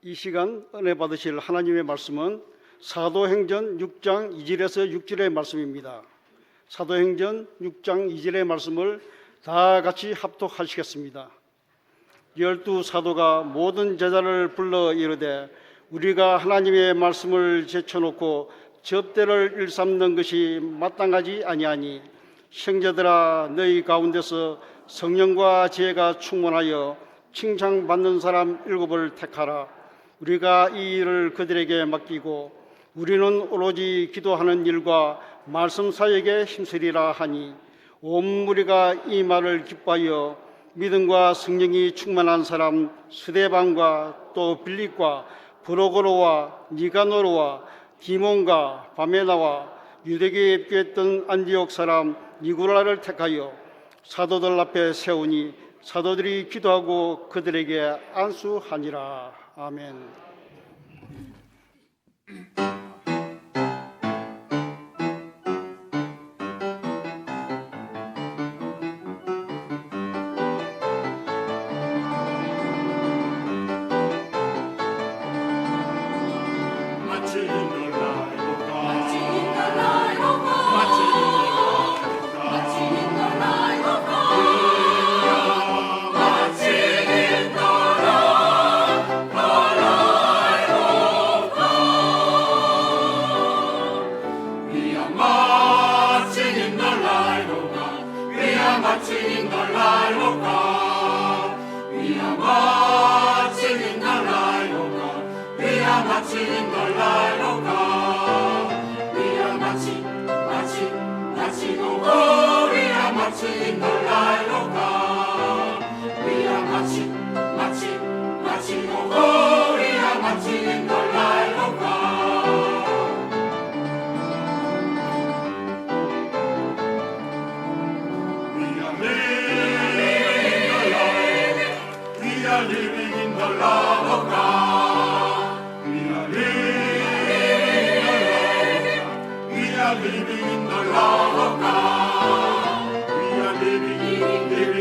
이 시간 은혜 받으실 하나님의 말씀은 사도행전 6장 2절에서 6절의 말씀입니다. 사도행전 6장 2절의 말씀을 다 같이 합독하시겠습니다. 12사도가 모든 제자를 불러 이르되 우리가 하나님의 말씀을 제쳐놓고 접대를 일삼는 것이 마땅하지 아니하니 형제들아 너희 가운데서 성령과 지혜가 충만하여 칭찬받는 사람 7을 택하라. 우리가 이 일을 그들에게 맡기고 우리는 오로지 기도하는 일과 말씀 사역에 힘쓰리라 하니 온 무리가 이 말을 기뻐하여 믿음과 성령이 충만한 사람 스데반과 또 빌립과 브로고로와 니가노르와 디몬과 바메나와 유대교에 피했던 안디옥 사람 니구라를 택하여 사도들 앞에 세우니 사도들이 기도하고 그들에게 안수하니라. 아멘. living in the love of God. We are living in the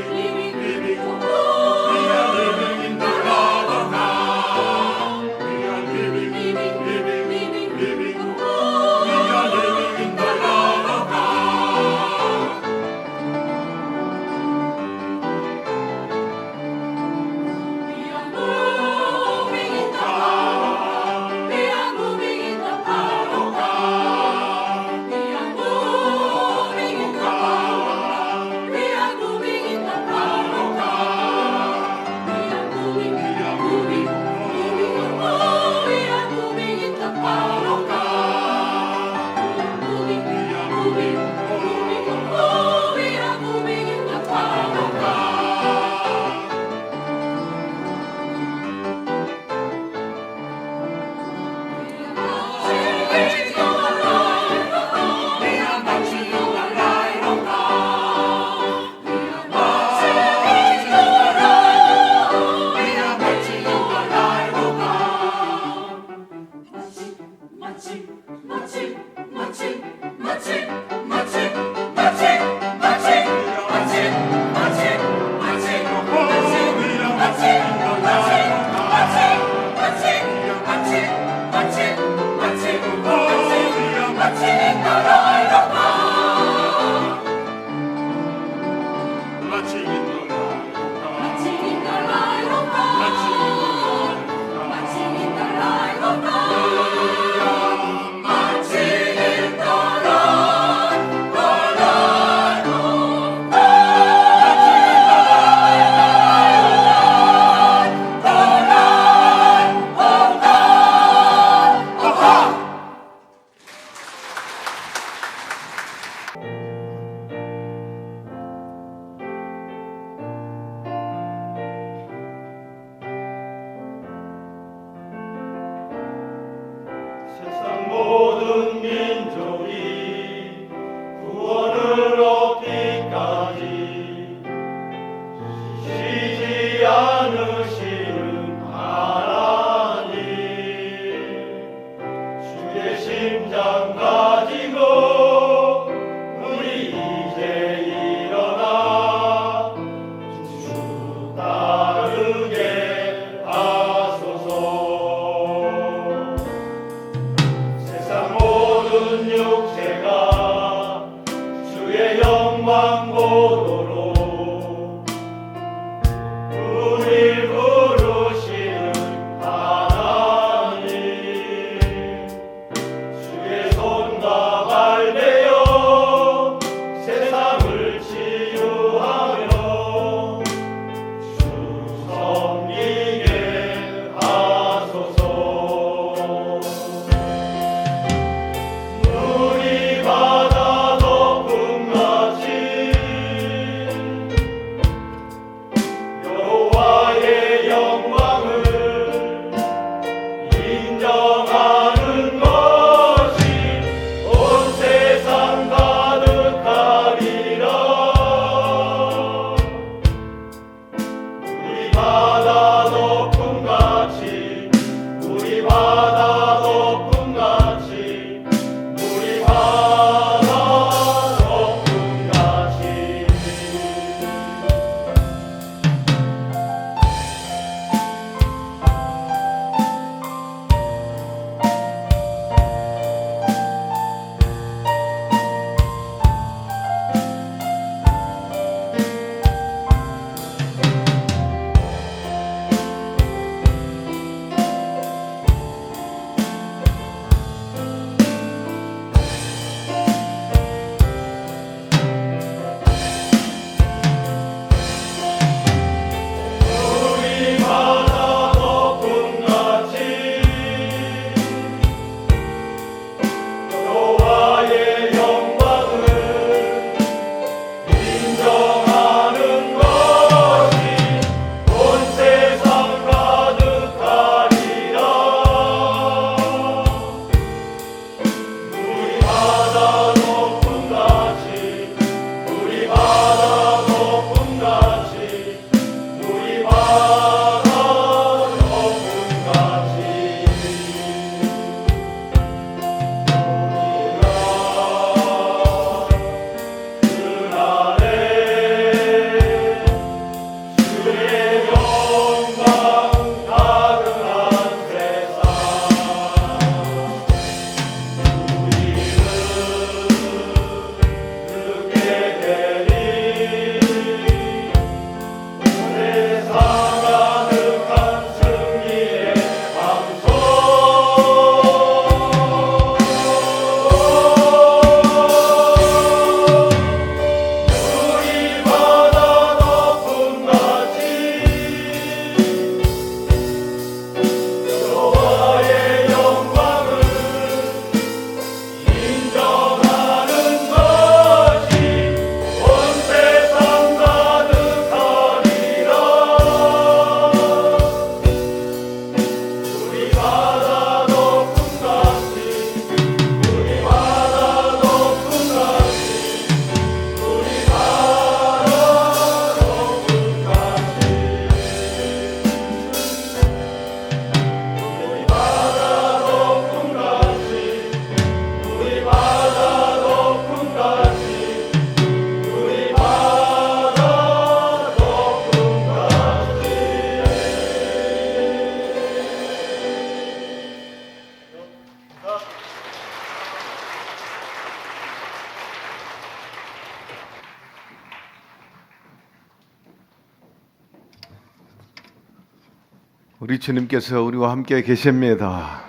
우리 주님께서 우리와 함께 계십니다.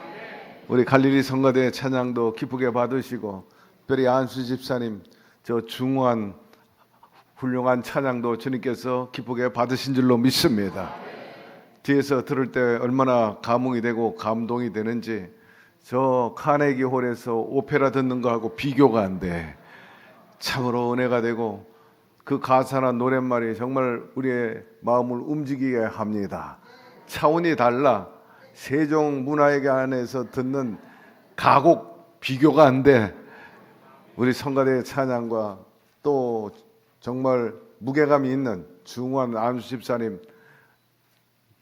우리 갈릴리 성가대 찬양도 기쁘게 받으시고, 특별히 안수 집사님 저 중후한 훌륭한 찬양도 주님께서 기쁘게 받으신 줄로 믿습니다. 뒤에서 들을 때 얼마나 감흥이 되고 감동이 되는지, 저 카네기 홀에서 오페라 듣는 거하고 비교가 안 돼. 참으로 은혜가 되고 그 가사나 노랫말이 정말 우리의 마음을 움직이게 합니다. 차원이 달라. 세종문화회관 안에서 듣는 가곡 비교가 안 돼. 우리 성가대의 찬양과 또 정말 무게감이 있는 중후한 안수 집사님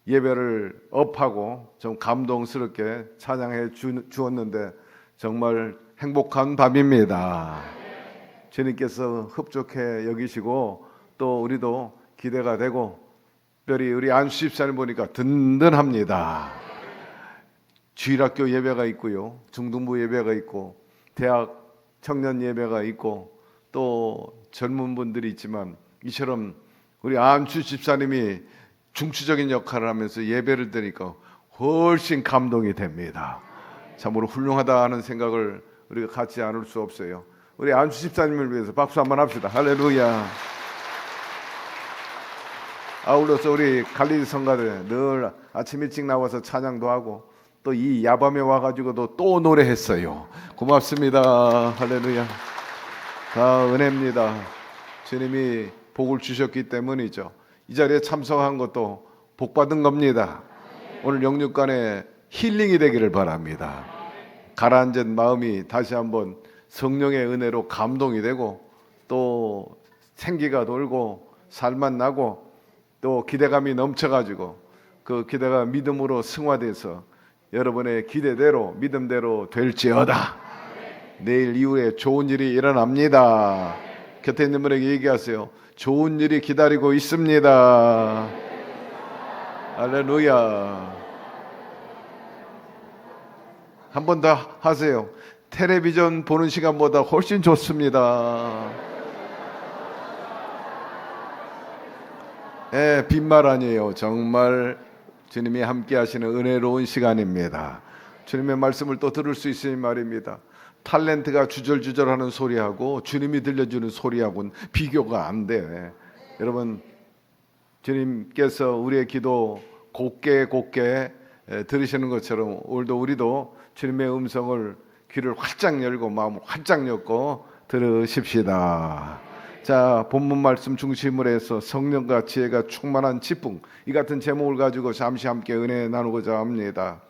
예배를 업하고 좀 감동스럽게 찬양해 주었는데 정말 행복한 밤입니다. 주님께서 흡족해 여기시고 또 우리도 기대가 되고, 특별히 우리 안수 집사님 보니까 든든합니다. 주일학교 예배가 있고요, 중등부 예배가 있고, 대학 청년 예배가 있고, 또 젊은 분들이 있지만 이처럼 우리 안수 집사님이 중추적인 역할을 하면서 예배를 드리니까 훨씬 감동이 됩니다. 참으로 훌륭하다 하는 생각을 우리가 갖지 않을 수 없어요. 우리 안수 집사님을 위해서 박수 한번 합시다. 할렐루야. 아울러서 우리 갈릴리 성가대 늘 아침 일찍 나와서 찬양도 하고 또 이 야밤에 와가지고도 또 노래했어요. 고맙습니다. 할렐루야. 다 은혜입니다. 주님이 복을 주셨기 때문이죠. 이 자리에 참석한 것도 복 받은 겁니다. 오늘 영육간에 힐링이 되기를 바랍니다. 가라앉은 마음이 다시 한번 성령의 은혜로 감동이 되고 또 생기가 돌고 살만 나고 또 기대감이 넘쳐가지고 그 기대가 믿음으로 승화돼서 여러분의 기대대로 믿음대로 될지어다. 내일 이후에 좋은 일이 일어납니다. 곁에 있는 분에게 얘기하세요. 좋은 일이 기다리고 있습니다. 할렐루야. 한 번 더 하세요. 텔레비전 보는 시간보다 훨씬 좋습니다. 빈말 아니에요. 정말 주님이 함께 하시는 은혜로운 시간입니다. 주님의 말씀을 또 들을 수 있으니 말입니다. 탤런트가 주절주절하는 소리하고 주님이 들려주는 소리하고는 비교가 안 돼. 여러분, 주님께서 우리의 기도 곱게 들으시는 것처럼 오늘도 우리도 주님의 음성을 귀를 활짝 열고 마음을 활짝 열고 들으십시다. 자, 본문 말씀 중심으로 해서 성령과 지혜가 충만한 지붕, 이 같은 제목을 가지고 잠시 함께 은혜 나누고자 합니다.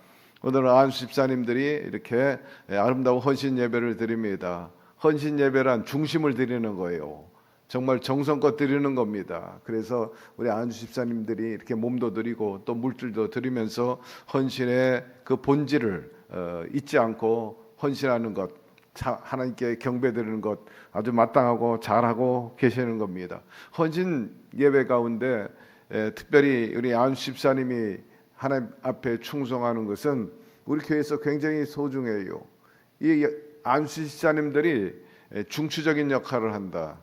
오늘은 안수 집사님들이 이렇게 아름다운 헌신 예배를 드립니다. 헌신 예배란 중심을 드리는 거예요. 정말 정성껏 드리는 겁니다. 그래서 우리 안수 집사님들이 이렇게 몸도 드리고 또 물질도 드리면서 헌신의 그 본질을 잊지 않고 헌신하는 것, 하나님께 경배드리는 것 아주 마땅하고 잘하고 계시는 겁니다. 헌신 예배 가운데 특별히 우리 안수 집사님이 하나님 앞에 충성하는 것은 우리 교회에서 굉장히 소중해요. 이 안수 집사님들이 중추적인 역할을 한다.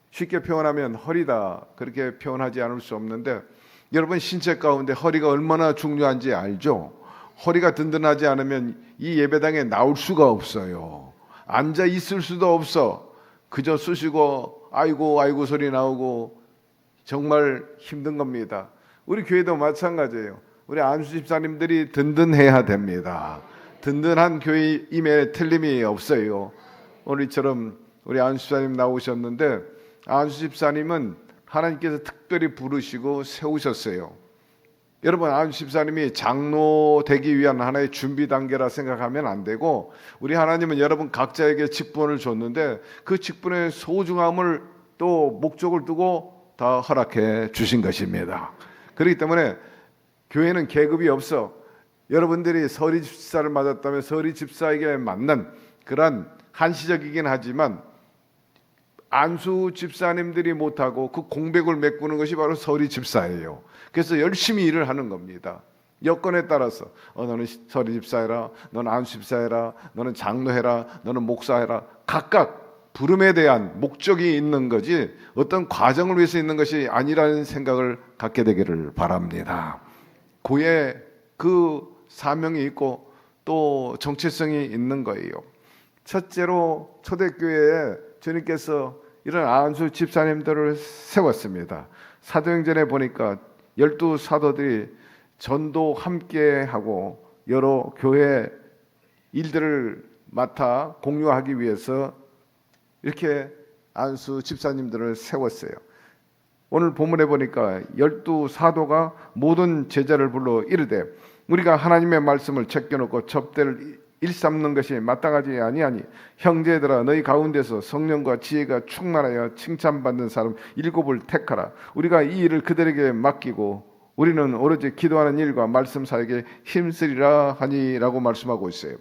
쉽게 표현하면 허리다, 그렇게 표현하지 않을 수 없는데, 여러분 신체 가운데 허리가 얼마나 중요한지 알죠? 허리가 든든하지 않으면 이 예배당에 나올 수가 없어요. 앉아 있을 수도 없어. 그저 쑤시고 아이고 소리 나오고 정말 힘든 겁니다. 우리 교회도 마찬가지예요. 우리 안수 집사님들이 든든해야 됩니다. 든든한 교회임에 틀림이 없어요. 오늘처럼 우리 안수 집사님 나오셨는데, 안수 집사님은 하나님께서 특별히 부르시고 세우셨어요. 여러분, 안수 집사님이 장로 되기 위한 하나의 준비 단계라 생각하면 안 되고, 우리 하나님은 여러분 각자에게 직분을 줬는데 그 직분의 소중함을 또 목적을 두고 다 허락해 주신 것입니다. 그렇기 때문에 교회는 계급이 없어. 여러분들이 서리 집사를 맞았다면 서리 집사에게 맞는 그런 한시적이긴 하지만 안수 집사님들이 못하고 그 공백을 메꾸는 것이 바로 서리 집사예요. 그래서 열심히 일을 하는 겁니다. 여건에 따라서 너는 서리 집사해라, 너는 안수 집사해라, 너는 장로해라, 너는 목사해라. 각각 부름에 대한 목적이 있는 거지 어떤 과정을 위해서 있는 것이 아니라는 생각을 갖게 되기를 바랍니다. 고에 그 사명이 있고 또 정체성이 있는 거예요. 첫째로 초대교회에 주님께서 이런 안수 집사님들을 세웠습니다. 사도행전에 보니까 12사도들이 전도 함께 하고 여러 교회 일들을 맡아 공유하기 위해서 이렇게 안수 집사님들을 세웠어요. 오늘 본문에 보니까 12사도가 모든 제자를 불러 이르되 우리가 하나님의 말씀을 제껴놓고 접대를 일삼는 것이 마땅하지 아니하니 형제들아 너희 가운데서 성령과 지혜가 충만하여 칭찬받는 사람 7을 택하라. 우리가 이 일을 그들에게 맡기고 우리는 오로지 기도하는 일과 말씀 사역에 힘쓰리라 하니라고 말씀하고 있어요.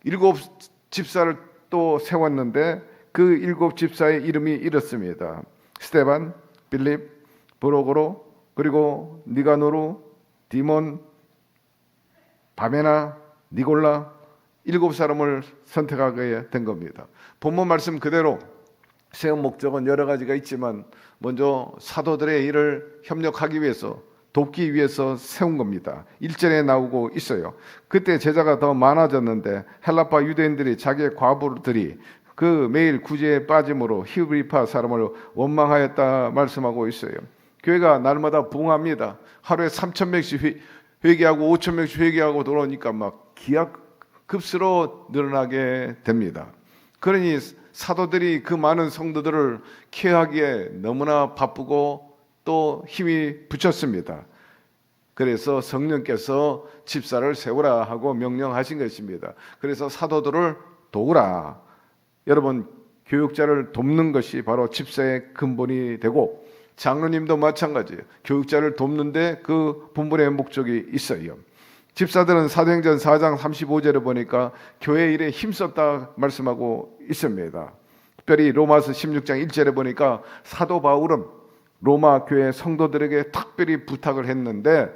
7 집사를 또 세웠는데 그 7 집사의 이름이 이렇습니다. 스데반, 빌립, 브로고로, 그리고 니가노루, 디몬, 바메나, 니골라 7 사람을 선택하게 된 겁니다. 본문 말씀 그대로 세운 목적은 여러 가지가 있지만 먼저 사도들의 일을 협력하기 위해서 돕기 위해서 세운 겁니다. 1절에 나오고 있어요. 그때 제자가 더 많아졌는데 헬라파 유대인들이 자기의 과부들이 그 매일 구제에 빠짐으로 히브리파 사람을 원망하였다 말씀하고 있어요. 교회가 날마다 부흥합니다. 하루에 3,000명씩 회개하고 5,000명씩 회개하고 들어오니까 막 기하급수로 늘어나게 됩니다. 그러니 사도들이 그 많은 성도들을 케어하기에 너무나 바쁘고 또 힘이 붙였습니다. 그래서 성령께서 집사를 세우라 하고 명령하신 것입니다. 그래서 사도들을 도우라. 여러분, 교육자를 돕는 것이 바로 집사의 근본이 되고 장로님도 마찬가지예요. 교육자를 돕는데 그 본분의 목적이 있어요. 집사들은 사도행전 4장 35절에 보니까 교회 일에 힘썼다 말씀하고 있습니다. 특별히 로마서 16장 1절에 보니까 사도 바울은 로마 교회 성도들에게 특별히 부탁을 했는데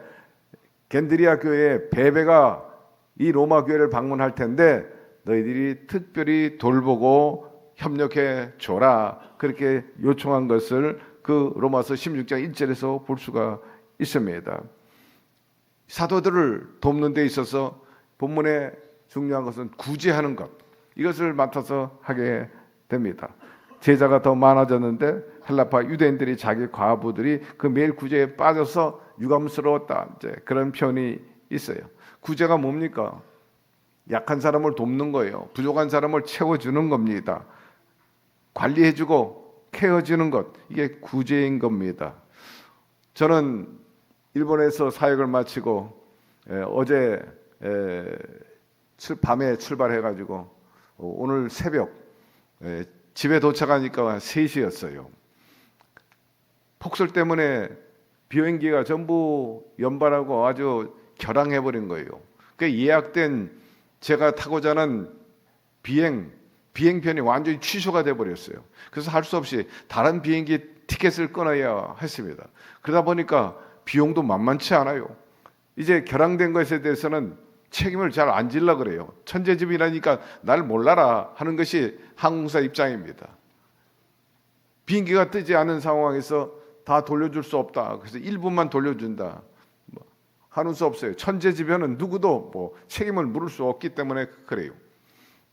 겐드리아 교회의 베베가 이 로마 교회를 방문할 텐데 너희들이 특별히 돌보고 협력해 줘라. 그렇게 요청한 것을 그 로마서 16장 1절에서 볼 수가 있습니다. 사도들을 돕는 데 있어서 본문에 중요한 것은 구제하는 것. 이것을 맡아서 하게 됩니다. 제자가 더 많아졌는데 헬라파 유대인들이 자기 과부들이 그 매일 구제에 빠져서 유감스러웠다. 이제 그런 표현이 있어요. 구제가 뭡니까? 약한 사람을 돕는 거예요. 부족한 사람을 채워주는 겁니다. 관리해주고 케어주는 것, 이게 구제인 겁니다. 저는 일본에서 사역을 마치고 어제 밤에 출발해가지고 오늘 새벽 집에 도착하니까 3시였어요. 폭설 때문에 비행기가 전부 연발하고 아주 결항해버린 거예요. 그 예약된 제가 타고자 하는 비행편이 완전히 취소가 돼버렸어요. 그래서 할 수 없이 다른 비행기 티켓을 끊어야 했습니다. 그러다 보니까 비용도 만만치 않아요. 이제 결항된 것에 대해서는 책임을 잘 안 질라 그래요. 천재집이라니까 날 몰라라 하는 것이 항공사 입장입니다. 비행기가 뜨지 않은 상황에서 다 돌려줄 수 없다. 그래서 일부만 돌려준다. 하는 수 없어요. 천재지변은 누구도 책임을 물을 수 없기 때문에 그래요.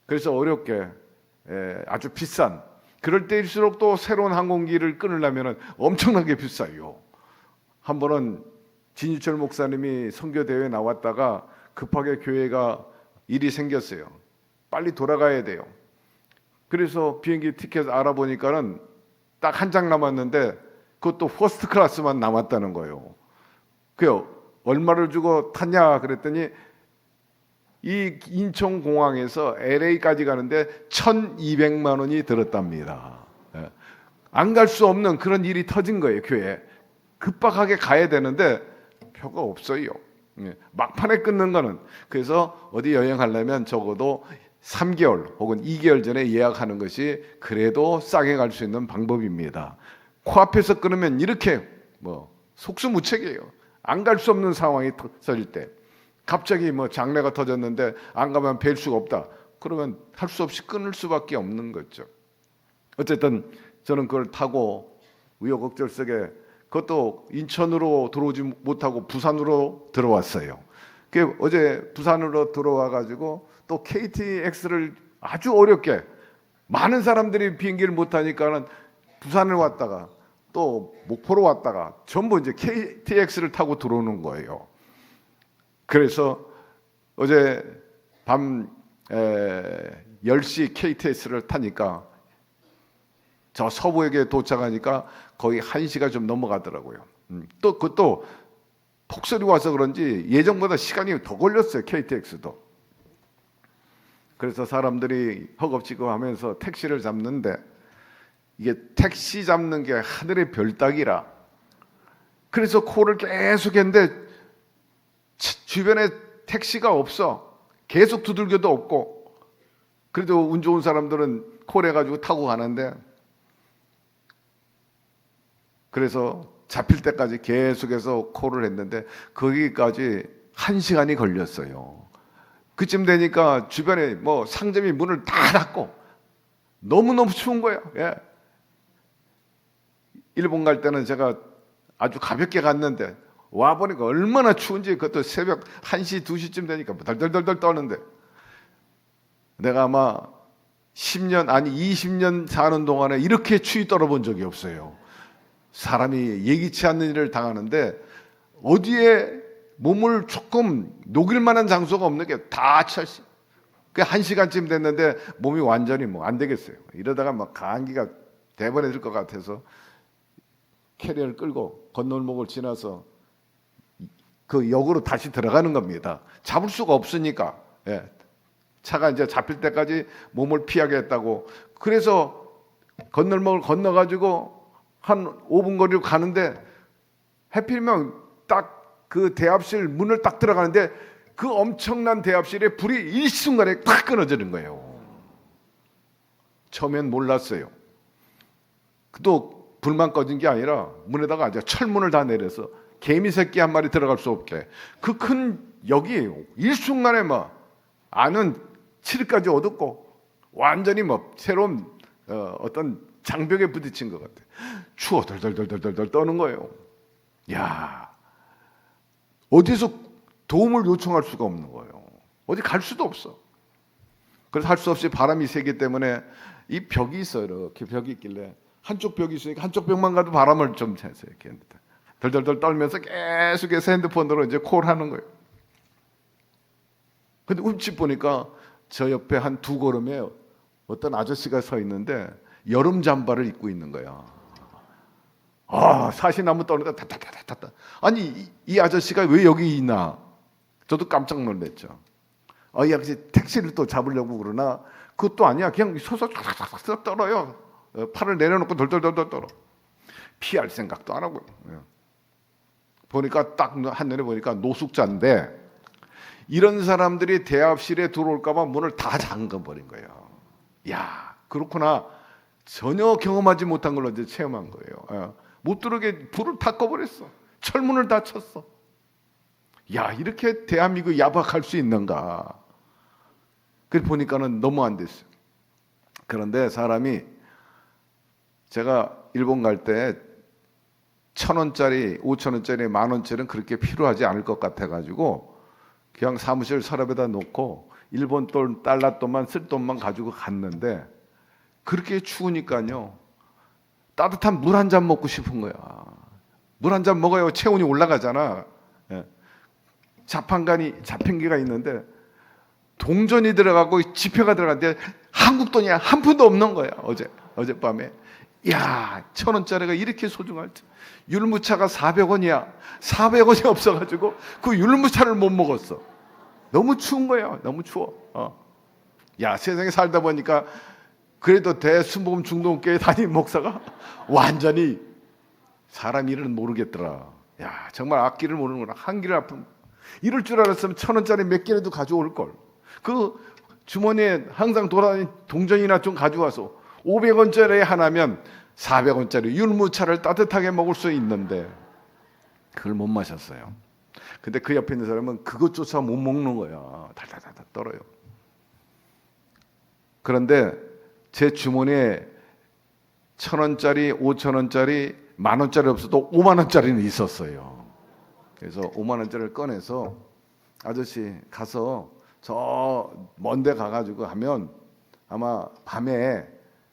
그래서 어렵게 아주 비싼, 그럴 때일수록 또 새로운 항공기를 끊으려면 엄청나게 비싸요. 한 번은 진유철 목사님이 선교대회에 나왔다가 급하게 교회가 일이 생겼어요. 빨리 돌아가야 돼요. 그래서 비행기 티켓 알아보니까는 딱 한 장 남았는데 그것도 퍼스트 클래스만 남았다는 거예요. 그요, 얼마를 주고 탔냐 그랬더니 이 인천공항에서 LA까지 가는데 1,200만 원이 들었답니다. 안 갈 수 없는 그런 일이 터진 거예요. 교회에 급박하게 가야 되는데 표가 없어요. 막판에 끊는 거는. 그래서 어디 여행하려면 적어도 3개월 혹은 2개월 전에 예약하는 것이 그래도 싸게 갈 수 있는 방법입니다. 코앞에서 끊으면 이렇게 속수무책이에요. 안 갈 수 없는 상황이 터질 때 갑자기 장례가 터졌는데 안 가면 뵐 수가 없다. 그러면 할 수 없이 끊을 수밖에 없는 거죠. 어쨌든 저는 그걸 타고 우여곡절 속에 그것도 인천으로 들어오지 못하고 부산으로 들어왔어요. 어제 부산으로 들어와 가지고 또 KTX를 아주 어렵게, 많은 사람들이 비행기를 못 타니까는 부산을 왔다가 또 목포로 왔다가 전부 이제 KTX를 타고 들어오는 거예요. 그래서 어제 밤 10시 KTX를 타니까 저 서부역에 도착하니까 거의 1시가 좀 넘어가더라고요. 또 그것도 폭설이 와서 그런지 예정보다 시간이 더 걸렸어요, KTX도. 그래서 사람들이 허겁지겁하면서 택시를 잡는데, 이게 택시 잡는 게 하늘의 별 따기라. 그래서 콜을 계속 했는데 주변에 택시가 없어. 계속 두들겨도 없고. 그래도 운 좋은 사람들은 콜해가지고 타고 가는데, 그래서 잡힐 때까지 계속해서 콜을 했는데 거기까지 1시간이 걸렸어요. 그쯤 되니까 주변에 뭐 상점이 문을 다 닫고 너무너무 추운 거예요. 예. 일본 갈 때는 제가 아주 가볍게 갔는데 와보니까 얼마나 추운지, 그것도 새벽 1시, 2시쯤 되니까 덜덜덜덜 떠는데, 내가 아마 10년, 아니 20년 사는 동안에 이렇게 추위 떨어본 적이 없어요. 사람이 예기치 않는 일을 당하는데 어디에 몸을 조금 녹일 만한 장소가 없는 게 다 찰시. 그 1시간쯤 됐는데 몸이 완전히 뭐 안 되겠어요. 이러다가 막 감기가 대번에 들 것 같아서 캐리어를 끌고 건널목을 지나서 그 역으로 다시 들어가는 겁니다. 잡을 수가 없으니까. 예. 차가 이제 잡힐 때까지 몸을 피하겠다고. 그래서 건널목을 건너가지고 한 5분 거리로 가는데, 해필이면 딱 그 대합실 문을 딱 들어가는데 그 엄청난 대합실에 불이 일순간에 딱 끊어지는 거예요. 처음엔 몰랐어요. 또 불만 꺼진 게 아니라 문에다가 이제 철문을 다 내려서 개미 새끼 한 마리 들어갈 수 없게, 그 큰 역이 일순간에 막 안은 칠까지 어둡고 완전히 뭐 새로운 어떤 장벽에 부딪힌 것 같아. 추워 덜덜덜덜덜 떠는 거예요. 야, 어디서 도움을 요청할 수가 없는 거예요. 어디 갈 수도 없어. 그래서 할 수 없이 바람이 세기 때문에 이 벽이 있어요. 이렇게 벽이 있길래 한쪽 벽이 있으니까 한쪽 벽만 가도 바람을 좀 채서 이렇게 했는데 덜덜덜 떨면서 계속해서 핸드폰으로 이제 콜하는 거예요. 근데 움찔 보니까 저 옆에 한 2걸음에 어떤 아저씨가 서 있는데 여름 잠바를 입고 있는 거야. 사시나무 떠는데 타타타타타. 아니 이 아저씨가 왜 여기 있나? 저도 깜짝 놀랐죠. 이 아저씨 택시를 또 잡으려고 그러나 그것도 아니야. 그냥 서서 싹싹싹 떨어요. 팔을 내려놓고 덜덜덜덜 떨어. 피할 생각도 안 하고. 보니까 딱 한눈에 보니까 노숙자인데, 이런 사람들이 대합실에 들어올까봐 문을 다 잠궈버린 거예요. 야, 그렇구나. 전혀 경험하지 못한 걸로 이제 체험한 거예요. 못 들어오게 불을 다 꺼버렸어. 철문을 다 쳤어. 야, 이렇게 대한민국 야박할 수 있는가. 그래 보니까는 너무 안 됐어요. 그런데 사람이, 제가 일본 갈 때 1,000원짜리, 5,000원짜리, 10,000원짜리는 그렇게 필요하지 않을 것 같아가지고 그냥 사무실 서랍에다 놓고 일본 돈, 달러 돈만, 쓸 돈만 가지고 갔는데, 그렇게 추우니까요 따뜻한 물 한 잔 먹고 싶은 거야. 물 한 잔 먹어야 체온이 올라가잖아. 자판기가 있는데 동전이 들어가고 지폐가 들어갔는데 한국 돈이 한 푼도 없는 거야. 어젯밤에. 야, 1,000원짜리가 이렇게 소중할 때. 율무차가 400원이야. 400원이 없어가지고 그 율무차를 못 먹었어. 너무 추운 거야. 너무 추워. 야, 세상에 살다 보니까 그래도 대순복음 중동교회 담임 목사가 완전히 사람 일은 모르겠더라. 야, 정말 앞길을 모르는구나. 한길을 아픈. 이럴 줄 알았으면 1,000원짜리 몇 개라도 가져올 걸. 그 주머니에 항상 돌아다니는 동전이나 좀 가져와서 500원짜리 하나면 400원짜리 율무차를 따뜻하게 먹을 수 있는데 그걸 못 마셨어요. 근데 그 옆에 있는 사람은 그것조차 못 먹는 거야. 달달달달 떨어요. 그런데 제 주머니에 1,000원짜리, 5,000원짜리, 10,000원짜리 없어도 50,000원짜리는 있었어요. 그래서 50,000원짜리를 꺼내서 아저씨 가서 저 먼데 가가지고 하면 아마 밤에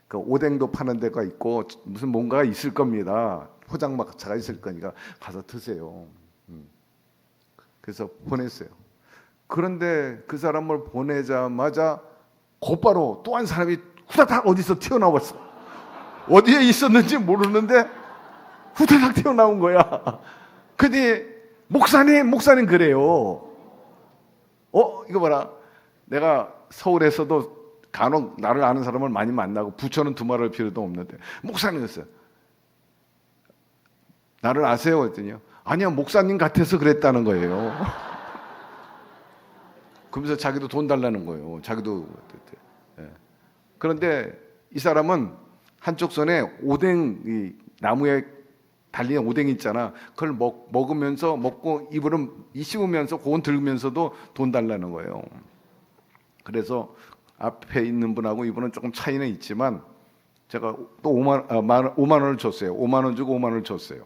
그 오뎅도 파는 데가 있고 무슨 뭔가가 있을 겁니다. 포장마차가 있을 거니까 가서 드세요. 그래서 보냈어요. 그런데 그 사람을 보내자마자 곧바로 또 한 사람이 후다닥 어디서 튀어나왔어. 어디에 있었는지 모르는데 후다닥 튀어나온 거야. 근데 목사님 그래요. 이거 봐라. 내가 서울에서도 간혹 나를 아는 사람을 많이 만나고 부처는 두말할 필요도 없는데 목사님이었어요. 나를 아세요? 했더니요. 아니요, 목사님 같아서 그랬다는 거예요. 그러면서 자기도 돈 달라는 거예요. 자기도. 그런데 이 사람은 한쪽 손에 오뎅, 이 나무에 달린 오뎅 있잖아. 그걸 먹으면서 먹고 입으로 씹으면서 그건 들으면서도 돈 달라는 거예요. 그래서 앞에 있는 분하고 이분은 조금 차이는 있지만 제가 또 5만 원을 줬어요. 5만 원 주고 5만 원을 줬어요.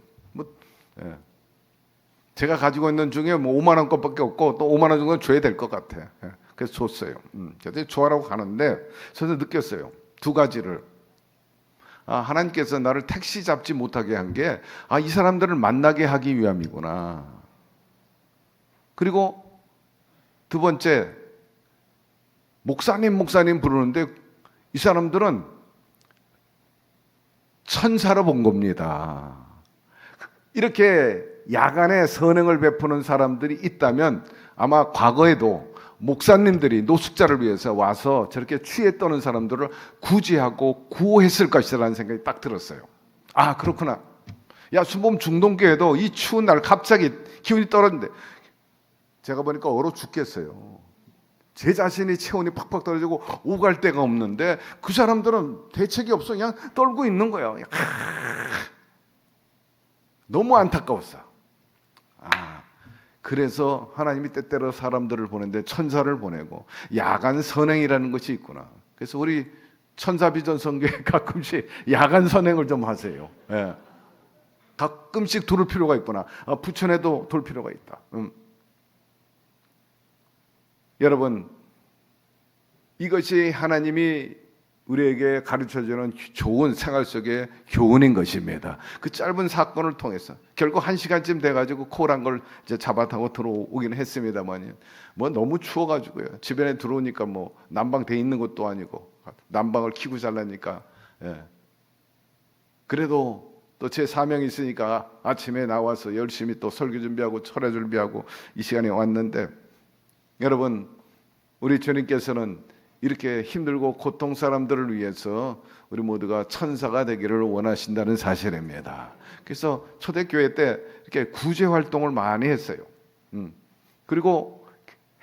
제가 가지고 있는 중에 뭐 5만 원 것밖에 없고 또 5만 원 정도 줘야 될 것 같아. 그래서 줬어요. 그래서 좋아라고 가는데 저도 느꼈어요. 두 가지를. 하나님께서 나를 택시 잡지 못하게 한 게 이 사람들을 만나게 하기 위함이구나. 그리고 두 번째, 목사님 부르는데 이 사람들은 천사로 본 겁니다. 이렇게 야간에 선행을 베푸는 사람들이 있다면 아마 과거에도 목사님들이 노숙자를 위해서 와서 저렇게 취해 떠는 사람들을 구제하고 구호했을 것이라는 생각이 딱 들었어요. 그렇구나. 야, 순복음 중동교회도 이 추운 날 갑자기 기운이 떨어졌는데 제가 보니까 얼어 죽겠어요. 제 자신이 체온이 팍팍 떨어지고 오갈 데가 없는데 그 사람들은 대책이 없어 그냥 떨고 있는 거예요. 너무 안타까웠어. 그래서 하나님이 때때로 사람들을 보내는데 천사를 보내고 야간 선행이라는 것이 있구나. 그래서 우리 천사비전 선교회 가끔씩 야간 선행을 좀 하세요. 가끔씩 돌을 필요가 있구나. 부천에도 돌 필요가 있다. 여러분, 이것이 하나님이 우리에게 가르쳐주는 좋은 생활 속의 교훈인 것입니다. 그 짧은 사건을 통해서 결국 1시간쯤 돼가지고 콜한 걸 이제 잡아타고 들어오긴 했습니다만, 뭐 너무 추워가지고요. 주변에 들어오니까 뭐 난방 돼 있는 것도 아니고 난방을 켜고 잘라니까. 그래도 또 제 사명이 있으니까 아침에 나와서 열심히 또 설교 준비하고 철회 준비하고 이 시간에 왔는데, 여러분, 우리 주님께서는 이렇게 힘들고 고통 사람들을 위해서 우리 모두가 천사가 되기를 원하신다는 사실입니다. 그래서 초대교회 때 이렇게 구제 활동을 많이 했어요. 그리고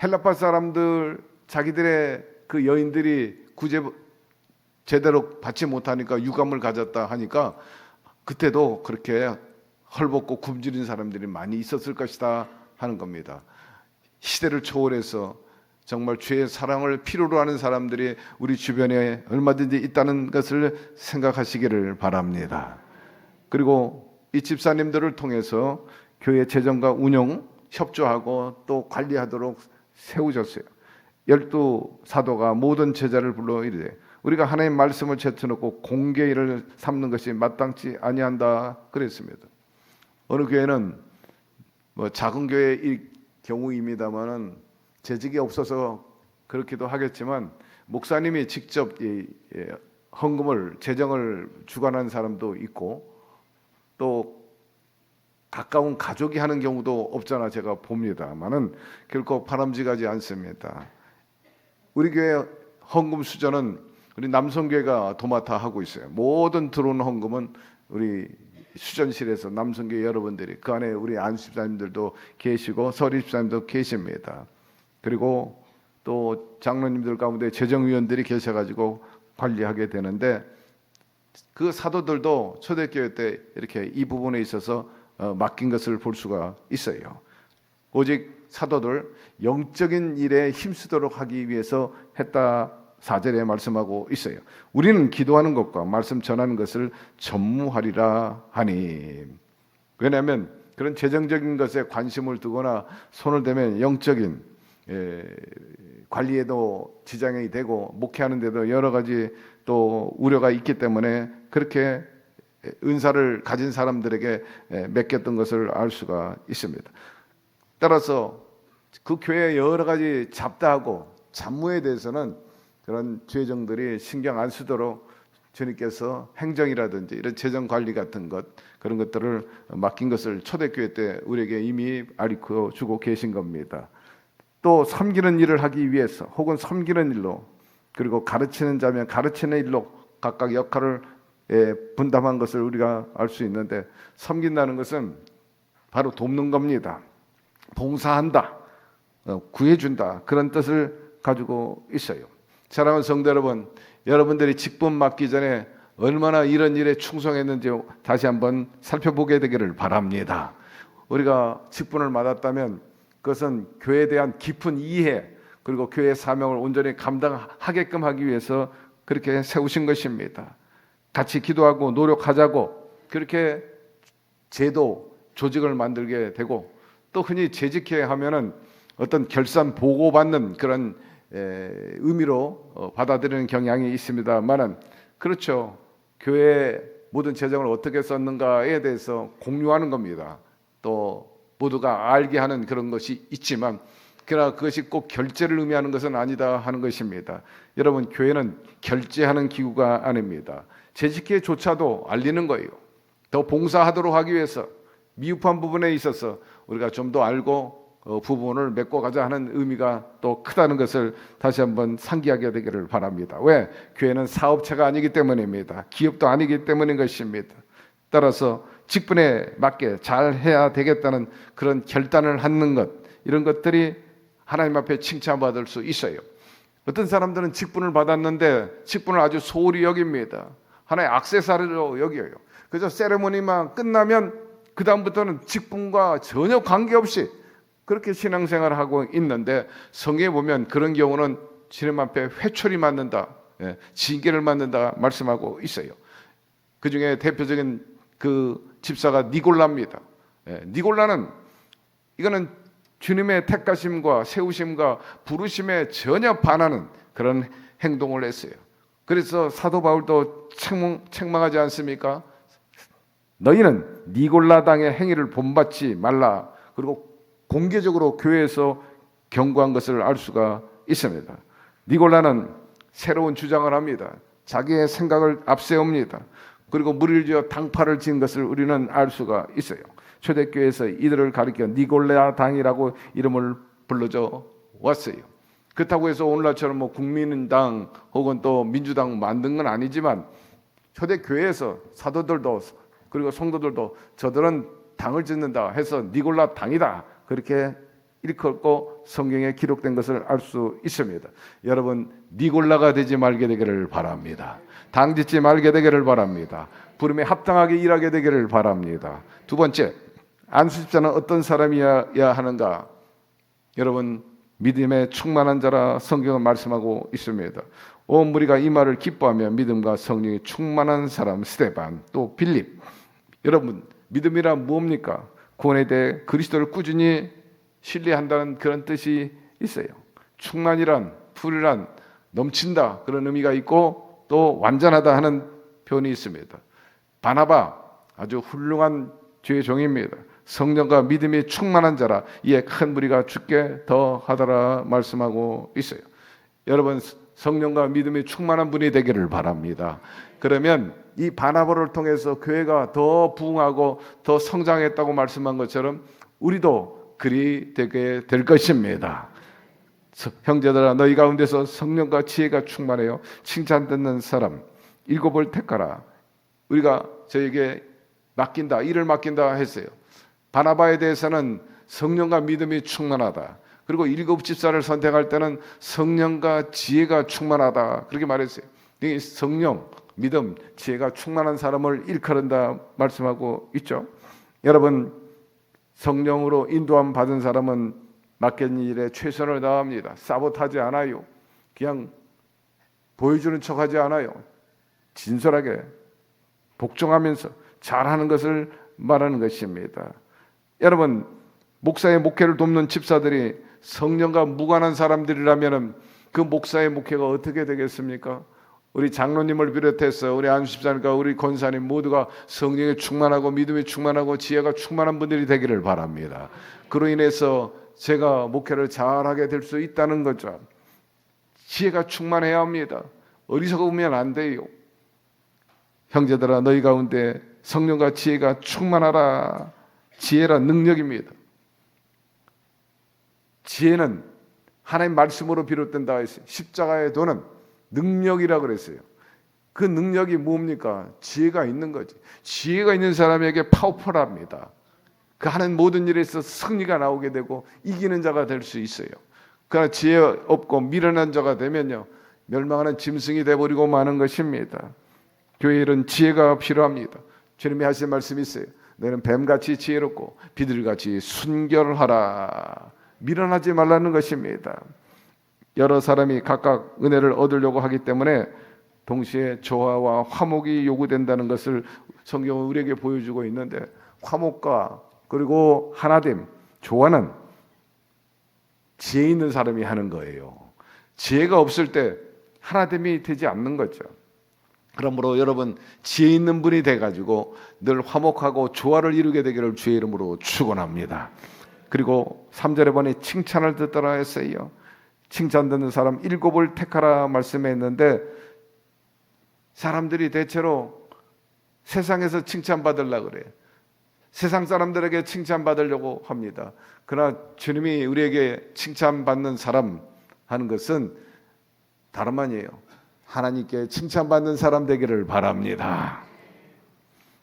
헬라파 사람들 자기들의 그 여인들이 구제 제대로 받지 못하니까 유감을 가졌다 하니까 그때도 그렇게 헐벗고 굶주린 사람들이 많이 있었을 것이다 하는 겁니다. 시대를 초월해서 정말 주의 사랑을 필요로 하는 사람들이 우리 주변에 얼마든지 있다는 것을 생각하시기를 바랍니다. 그리고 이 집사님들을 통해서 교회 재정과 운영 협조하고 또 관리하도록 세우셨어요. 12사도가 모든 제자를 불러 이르되 우리가 하나님의 말씀을 제쳐놓고 공개일을 삼는 것이 마땅치 아니한다 그랬습니다. 어느 교회는 뭐 작은 교회일 경우입니다만은 재직이 없어서 그렇기도 하겠지만 목사님이 직접 이 헌금을 재정을 주관하는 사람도 있고 또 가까운 가족이 하는 경우도 없잖아 제가 봅니다만은 결코 바람직하지 않습니다. 우리 교회 헌금 수저는 우리 남성교회가 도맡아 하고 있어요. 모든 들어오는 헌금은 우리 수전실에서 남성교회 여러분들이, 그 안에 우리 안수집사님들도 계시고 서리집사님도 계십니다. 그리고 또 장로님들 가운데 재정위원들이 계셔가지고 관리하게 되는데, 그 사도들도 초대교회 때 이렇게 이 부분에 있어서 맡긴 것을 볼 수가 있어요. 오직 사도들 영적인 일에 힘쓰도록 하기 위해서 했다 4절에 말씀하고 있어요. 우리는 기도하는 것과 말씀 전하는 것을 전무하리라 하니. 왜냐하면 그런 재정적인 것에 관심을 두거나 손을 대면 영적인 관리에도 지장이 되고 목회하는 데도 여러 가지 또 우려가 있기 때문에 그렇게 은사를 가진 사람들에게 맡겼던 것을 알 수가 있습니다. 따라서 그 교회의 여러 가지 잡다하고 잡무에 대해서는 그런 죄정들이 신경 안 쓰도록 주님께서 행정이라든지 이런 재정 관리 같은 것, 그런 것들을 맡긴 것을 초대교회 때 우리에게 이미 가르쳐 주고 계신 겁니다. 또 섬기는 일을 하기 위해서 혹은 섬기는 일로, 그리고 가르치는 자면 가르치는 일로 각각 역할을 분담한 것을 우리가 알 수 있는데, 섬긴다는 것은 바로 돕는 겁니다. 봉사한다, 구해준다, 그런 뜻을 가지고 있어요. 사랑하는 성도 여러분, 여러분들이 직분 맡기 전에 얼마나 이런 일에 충성했는지 다시 한번 살펴보게 되기를 바랍니다. 우리가 직분을 맡았다면 그것은 교회에 대한 깊은 이해, 그리고 교회의 사명을 온전히 감당하게끔 하기 위해서 그렇게 세우신 것입니다. 같이 기도하고 노력하자고 그렇게 제도, 조직을 만들게 되고, 또 흔히 재직회 하면은 어떤 결산 보고받는 그런 의미로 받아들이는 경향이 있습니다만은, 그렇죠, 교회 모든 재정을 어떻게 썼는가에 대해서 공유하는 겁니다. 또 모두가 알게 하는 그런 것이 있지만, 그러나 그것이 꼭 결제를 의미하는 것은 아니다 하는 것입니다. 여러분, 교회는 결제하는 기구가 아닙니다. 재직회조차도 알리는 거예요. 더 봉사하도록 하기 위해서 미흡한 부분에 있어서 우리가 좀 더 알고 부분을 메꿔 가자 하는 의미가 또 크다는 것을 다시 한번 상기하게 되기를 바랍니다. 왜? 교회는 사업체가 아니기 때문입니다. 기업도 아니기 때문인 것입니다. 따라서 직분에 맞게 잘 해야 되겠다는 그런 결단을 하는 것, 이런 것들이 하나님 앞에 칭찬받을 수 있어요. 어떤 사람들은 직분을 받았는데 직분을 아주 소홀히 여깁니다. 하나의 액세서리로 여겨요. 그래서 세레모니만 끝나면 그 다음부터는 직분과 전혀 관계없이 그렇게 신앙생활을 하고 있는데, 성경에 보면 그런 경우는 주님 앞에 회초리 맞는다, 징계를 맞는다 말씀하고 있어요. 그 중에 대표적인 그 집사가 니골라입니다. 니골라는, 이거는 주님의 택하심과 세우심과 부르심에 전혀 반하는 그런 행동을 했어요. 그래서 사도 바울도 책망하지 않습니까? 너희는 니골라 당의 행위를 본받지 말라. 그리고 공개적으로 교회에서 경고한 것을 알 수가 있습니다. 니골라는 새로운 주장을 합니다. 자기의 생각을 앞세웁니다. 그리고 무리를 지어 당파를 지은 것을 우리는 알 수가 있어요. 초대교회에서 이들을 가리켜 니골라 당이라고 이름을 불러줘 왔어요. 그렇다고 해서 오늘날처럼 뭐 국민당 혹은 또 민주당 만든 건 아니지만, 초대교회에서 사도들도 그리고 성도들도 저들은 당을 짓는다 해서 니골라 당이다, 그렇게 일컫고 성경에 기록된 것을 알 수 있습니다. 여러분, 니골라가 되지 말게 되기를 바랍니다. 당 짓지 말게 되기를 바랍니다. 부름에 합당하게 일하게 되기를 바랍니다. 두 번째, 안수집사는 어떤 사람이어야 하는가? 여러분, 믿음에 충만한 자라 성경은 말씀하고 있습니다. 온 무리가 이 말을 기뻐하며 믿음과 성령이 충만한 사람 스데반, 또 빌립. 여러분, 믿음이란 무엇입니까? 구원에 대해 그리스도를 꾸준히 신뢰한다는 그런 뜻이 있어요. 충만이란, 풀이란 넘친다, 그런 의미가 있고, 또 완전하다 하는 표현이 있습니다. 바나바, 아주 훌륭한 주의 종입니다. 성령과 믿음이 충만한 자라 이에 큰 무리가 죽게 더 하더라 말씀하고 있어요. 여러분, 성령과 믿음이 충만한 분이 되기를 바랍니다. 그러면 이 바나바를 통해서 교회가 더 부흥하고 더 성장했다고 말씀한 것처럼 우리도 그리 되게 될 것입니다. 형제들아, 너희 가운데서 성령과 지혜가 충만해요. 칭찬 듣는 사람 7을 택하라. 우리가 저에게 맡긴다, 일을 맡긴다 했어요. 바나바에 대해서는 성령과 믿음이 충만하다. 그리고 7 집사를 선택할 때는 성령과 지혜가 충만하다, 그렇게 말했어요. 이 성령, 믿음, 지혜가 충만한 사람을 일컬은다 말씀하고 있죠. 여러분, 성령으로 인도함 받은 사람은 맡긴 일에 최선을 다합니다. 사보타지 않아요. 그냥 보여주는 척하지 않아요. 진솔하게 복종하면서 잘하는 것을 말하는 것입니다. 여러분, 목사의 목회를 돕는 집사들이 성령과 무관한 사람들이라면 그 목사의 목회가 어떻게 되겠습니까? 우리 장로님을 비롯해서 우리 안수집사님과 우리 권사님 모두가 성령에 충만하고 믿음에 충만하고 지혜가 충만한 분들이 되기를 바랍니다. 그로 인해서 제가 목회를 잘하게 될 수 있다는 거죠. 지혜가 충만해야 합니다. 어리석으면 안 돼요. 형제들아, 너희 가운데 성령과 지혜가 충만하라. 지혜란 능력입니다. 지혜는 하나님 말씀으로 비롯된다 했어요. 십자가의 도는 능력이라고 그랬어요. 그 능력이 뭡니까? 지혜가 있는 거지. 지혜가 있는 사람에게 파워풀합니다. 그 하는 모든 일에서 승리가 나오게 되고 이기는 자가 될 수 있어요. 그러나 지혜 없고 미련한 자가 되면요, 멸망하는 짐승이 되어버리고 마는 것입니다. 교회에는 지혜가 필요합니다. 주님이 하신 말씀이 있어요. 너는 뱀같이 지혜롭고 비둘기같이 순결하라. 미련하지 말라는 것입니다. 여러 사람이 각각 은혜를 얻으려고 하기 때문에 동시에 조화와 화목이 요구된다는 것을 성경은 우리에게 보여주고 있는데, 화목과 그리고 하나됨, 조화는 지혜 있는 사람이 하는 거예요. 지혜가 없을 때 하나됨이 되지 않는 거죠. 그러므로 여러분, 지혜 있는 분이 돼가지고 늘 화목하고 조화를 이루게 되기를 주의 이름으로 축원합니다. 그리고 3절에 보니 칭찬을 듣더라 했어요. 칭찬 듣는 사람 7을 택하라 말씀했는데, 사람들이 대체로 세상에서 칭찬받으려고 그래요. 세상 사람들에게 칭찬받으려고 합니다. 그러나 주님이 우리에게 칭찬받는 사람 하는 것은 다름 아니에요. 하나님께 칭찬받는 사람 되기를 바랍니다.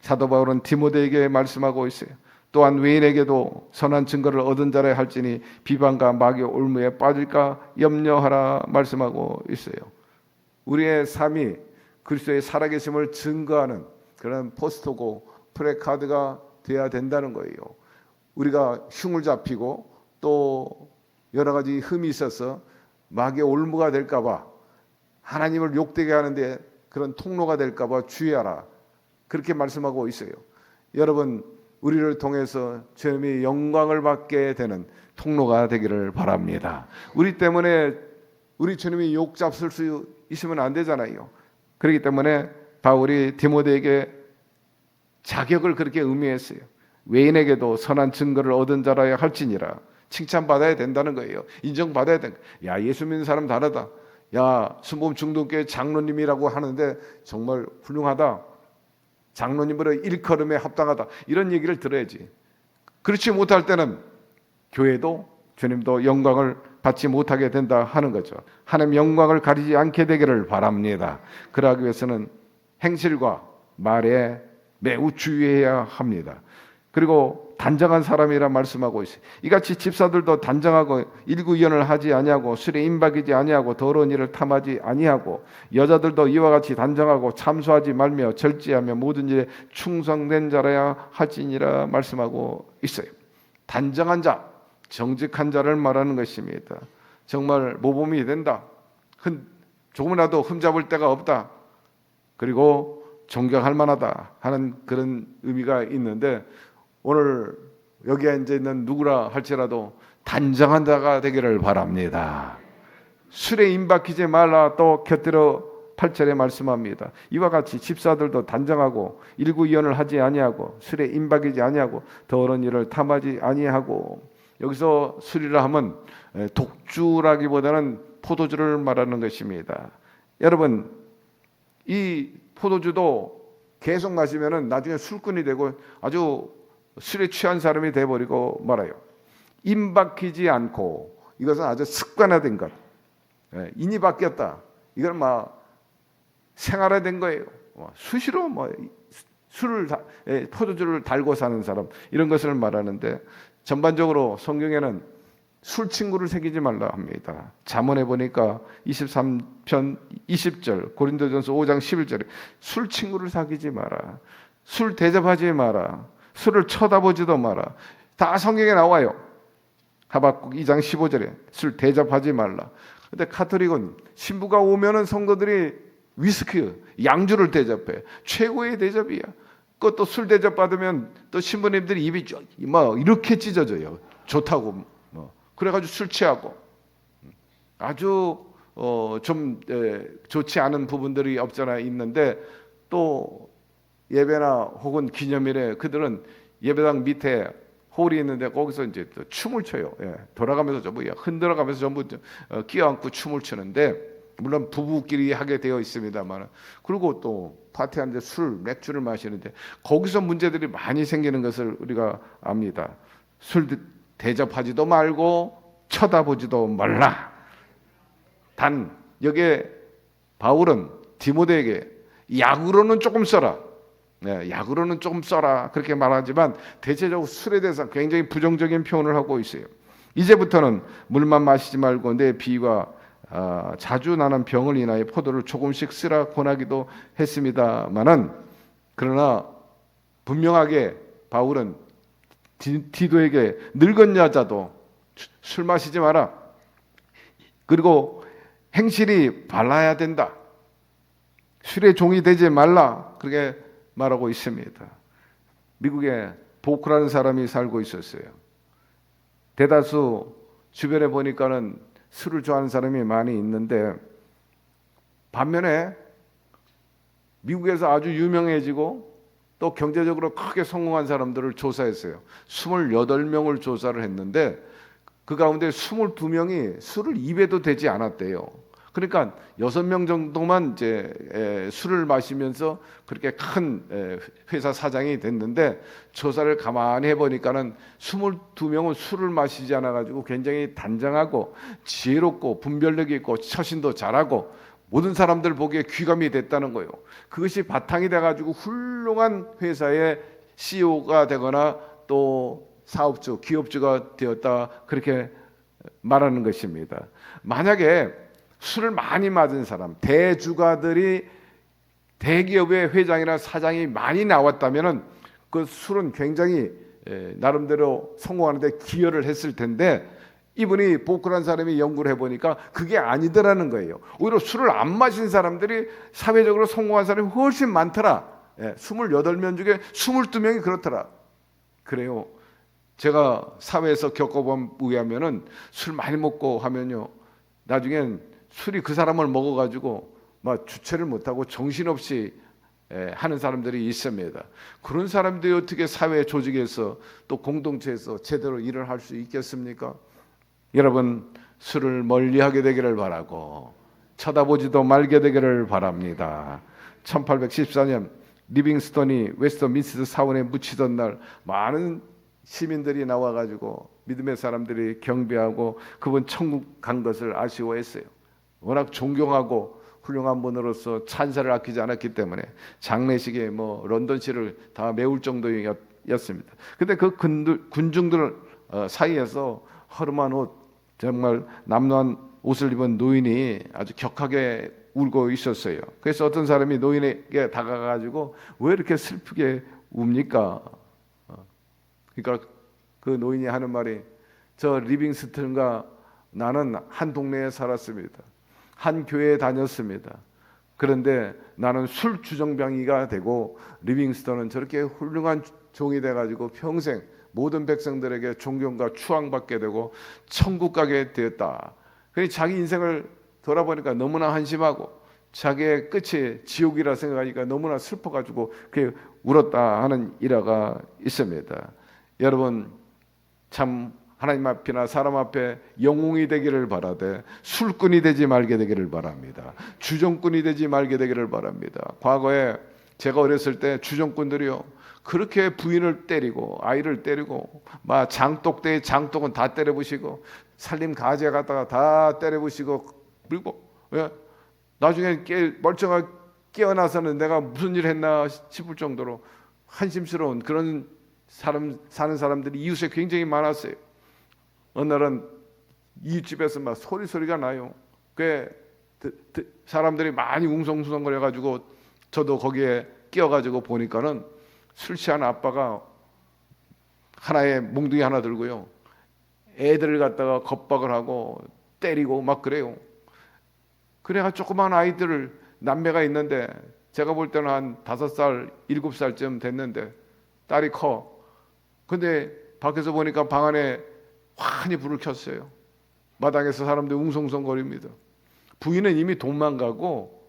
사도 바울은 디모데에게 말씀하고 있어요. 또한 외인에게도 선한 증거를 얻은 자라 할지니 비방과 마귀 올무에 빠질까 염려하라 말씀하고 있어요. 우리의 삶이 그리스도의 살아계심을 증거하는 그런 포스터고 프레카드가 돼야 된다는 거예요. 우리가 흉을 잡히고 또 여러 가지 흠이 있어서 마귀의 올무가 될까 봐, 하나님을 욕되게 하는데 그런 통로가 될까 봐 주의하라. 그렇게 말씀하고 있어요. 여러분, 우리를 통해서 주님의 영광을 받게 되는 통로가 되기를 바랍니다. 우리 때문에 우리 주님이 욕 잡을 수 있으면 안 되잖아요. 그렇기 때문에 바울이 디모데에게 자격을 그렇게 의미했어요. 외인에게도 선한 증거를 얻은 자라야 할지니라. 칭찬받아야 된다는 거예요. 인정받아야 된다. 야, 예수 믿는 사람 다르다. 야, 순복음 중동교회 장로님이라고 하는데 정말 훌륭하다. 장로님으로 일컬음에 합당하다. 이런 얘기를 들어야지. 그렇지 못할 때는 교회도 주님도 영광을 받지 못하게 된다 하는 거죠. 하나님 영광을 가리지 않게 되기를 바랍니다. 그러기 위해서는 행실과 말에 매우 주의해야 합니다. 그리고 단정한 사람이라 말씀하고 있어요. 이같이 집사들도 단정하고 일구이연을 하지 아니하고 술에 임박이지 아니하고 더러운 일을 탐하지 아니하고, 여자들도 이와 같이 단정하고 참소하지 말며 절제하며 모든 일에 충성된 자라야 할지니라 말씀하고 있어요. 단정한 자, 정직한 자를 말하는 것입니다. 정말 모범이 된다. 조금이라도 흠잡을 데가 없다. 그리고 존경할 만하다 하는 그런 의미가 있는데, 오늘 여기에 앉아 있는 누구라 할지라도 단정한 자가 되기를 바랍니다. 술에 임박히지 말라 또 곁들여 8절에 말씀합니다. 이와 같이 집사들도 단정하고 일구이연을 하지 아니하고 술에 임박이지 아니하고 더러운 일을 탐하지 아니하고, 여기서 술이라 하면 독주라기보다는 포도주를 말하는 것입니다. 여러분, 이 포도주도 계속 마시면은 나중에 술꾼이 되고 아주 술에 취한 사람이 돼버리고 말아요. 임박히지 않고, 이것은 아주 습관화된 것. 인이 바뀌었다. 이건 생활화된 거예요. 수시로 포도주를 달고 사는 사람, 이런 것을 말하는데, 전반적으로 성경에는 술 친구를 새기지 말라 합니다. 잠언에 보니까 23편 20절, 고린도전서 5장 11절에 술 친구를 사귀지 마라. 술 대접하지 마라. 술을 쳐다보지도 마라. 다 성경에 나와요. 하박국 2장 15절에 술 대접하지 말라. 근데 카톨릭은 신부가 오면은 성도들이 위스키, 양주를 대접해. 최고의 대접이야. 그것도 술 대접 받으면 또 신부님들이 입이 막 이렇게 찢어져요. 좋다고 뭐. 그래가지고 술 취하고 아주 좀 좋지 않은 부분들이 없잖아 있는데, 또 예배나 혹은 기념일에 그들은 예배당 밑에 홀이 있는데 거기서 이제 또 춤을 춰요. 돌아가면서 전부 흔들어가면서 전부 끼어안고 춤을 추는데, 물론 부부끼리 하게 되어 있습니다만, 그리고 또 파티하는데 술, 맥주를 마시는데 거기서 문제들이 많이 생기는 것을 우리가 압니다. 술 대접하지도 말고 쳐다보지도 말라. 단 여기에 바울은 디모데에게 약으로는 조금 써라. 약으로는 조금 써라 그렇게 말하지만 대체적으로 술에 대해서 굉장히 부정적인 표현을 하고 있어요. 이제부터는 물만 마시지 말고 내 비와 자주 나는 병을 인하여 포도를 조금씩 쓰라 권하기도 했습니다마는, 그러나 분명하게 바울은 디도에게 늙은 여자도 술 마시지 마라. 그리고 행실이 발라야 된다. 술의 종이 되지 말라. 그렇게 말하고 있습니다. 미국에 보크라는 사람이 살고 있었어요. 대다수 주변에 보니까는 술을 좋아하는 사람이 많이 있는데, 반면에 미국에서 아주 유명해지고 또 경제적으로 크게 성공한 사람들을 조사했어요. 28명을 조사를 했는데 그 가운데 22명이 술을 입에도 대지 않았대요. 그러니까 6명 정도만 이제 술을 마시면서 그렇게 큰 회사 사장이 됐는데, 조사를 가만히 해보니까는 22명은 술을 마시지 않아가지고 굉장히 단정하고 지혜롭고 분별력 있고 처신도 잘하고 모든 사람들 보기에 귀감이 됐다는 거예요. 그것이 바탕이 돼가지고 훌륭한 회사의 CEO가 되거나 또 사업주, 기업주가 되었다, 그렇게 말하는 것입니다. 만약에 술을 많이 맞은 사람, 대주가들이 대기업의 회장이나 사장이 많이 나왔다면은 그 술은 굉장히 나름대로 성공하는데 기여를 했을 텐데, 이분이 보크란 사람이 연구를 해보니까 그게 아니더라는 거예요. 오히려 술을 안 마신 사람들이 사회적으로 성공한 사람이 훨씬 많더라. 28명 중에 22명이 그렇더라. 그래요. 제가 사회에서 겪어본 의하면은 술 많이 먹고 하면요, 나중엔 술이 그 사람을 먹어가지고 막 주체를 못하고 정신없이 하는 사람들이 있습니다. 그런 사람들이 어떻게 사회 조직에서 또 공동체에서 제대로 일을 할 수 있겠습니까? 여러분, 술을 멀리하게 되기를 바라고 쳐다보지도 말게 되기를 바랍니다. 1814년 리빙스턴이 웨스트민스터 사원에 묻히던 날 많은 시민들이 나와가지고 믿음의 사람들이 경배하고 그분 천국 간 것을 아쉬워했어요. 워낙 존경하고 훌륭한 분으로서 찬사를 아끼지 않았기 때문에 장례식에 런던시를 다 메울 정도였습니다. 근데 그 군중들 사이에서 허름한 옷, 정말 남루한 옷을 입은 노인이 아주 격하게 울고 있었어요. 그래서 어떤 사람이 노인에게 다가가가지고 왜 이렇게 슬프게 웁니까? 그러니까 그 노인이 하는 말이, 저 리빙스턴과 나는 한 동네에 살았습니다. 한 교회에 다녔습니다. 그런데 나는 술 주정뱅이가 되고 리빙스턴은 저렇게 훌륭한 종이 돼가지고 평생 모든 백성들에게 존경과 추앙받게 되고 천국 가게 되었다. 그래서 자기 인생을 돌아보니까 너무나 한심하고 자기의 끝이 지옥이라 생각하니까 너무나 슬퍼가지고 그렇게 울었다 하는 일화가 있습니다. 여러분, 참 하나님 앞이나 사람 앞에 영웅이 되기를 바라되 술꾼이 되지 말게 되기를 바랍니다. 주정꾼이 되지 말게 되기를 바랍니다. 과거에 제가 어렸을 때 주정꾼들이요, 그렇게 부인을 때리고 아이를 때리고 막 장독대에 장독은 다 때려부시고 살림 가재 갖다가 다 때려부시고, 그리고 나중에 멀쩡하게 깨어나서는 내가 무슨 일 했나 싶을 정도로 한심스러운 그런 사는 사람들이 이웃에 굉장히 많았어요. 어느 날은 이웃집에서 막 소리가 나요. 꽤 사람들이 많이 웅성웅성거려가지고 저도 거기에 끼어가지고 보니까는 술 취한 아빠가 하나의 몽둥이 하나 들고요, 애들을 갖다가 겁박을 하고 때리고 막 그래요. 그래가 조그만 아이들을 남매가 있는데 제가 볼 때는 한 5살, 7살쯤 됐는데 딸이 커. 근데 밖에서 보니까 방 안에 환히 불을 켰어요. 마당에서 사람들이 웅성웅성거립니다. 부인은 이미 도망가고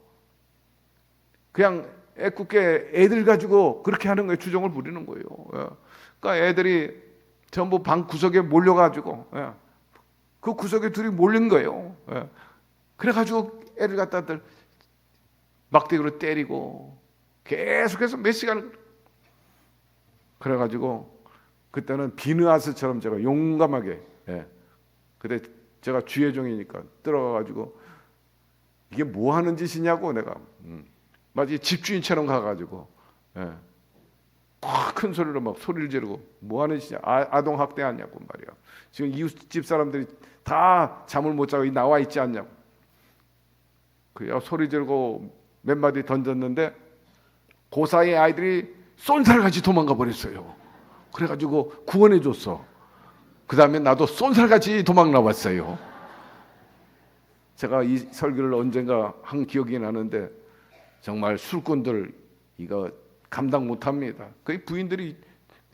그냥 애꿎게 애들 가지고 그렇게 하는 거예요. 주정을 부리는 거예요. 그러니까 애들이 전부 방 구석에 몰려가지고 그 구석에 둘이 몰린 거예요. 그래가지고 애를 갖다들 막대기로 때리고 계속해서 몇 시간. 그래가지고 그때는 비느하스처럼 제가 용감하게 그때 제가 주의종이니까 들어가가지고 이게 뭐 하는 짓이냐고 내가 마치 집주인처럼 가가지고 큰 소리로 막 소리를 지르고 뭐 하는 짓이냐, 아동 학대하냐고 말이야. 지금 이웃집 사람들이 다 잠을 못 자고 나와 있지 않냐고. 그야 소리 지르고 몇 마디 던졌는데 그 사이에 아이들이 쏜살같이 도망가 버렸어요. 그래가지고 구원해 줬어. 그 다음에 나도 쏜살같이 도망 나왔어요. 제가 이 설교를 언젠가 한 기억이 나는데 정말 술꾼들 이거 감당 못합니다. 그 부인들이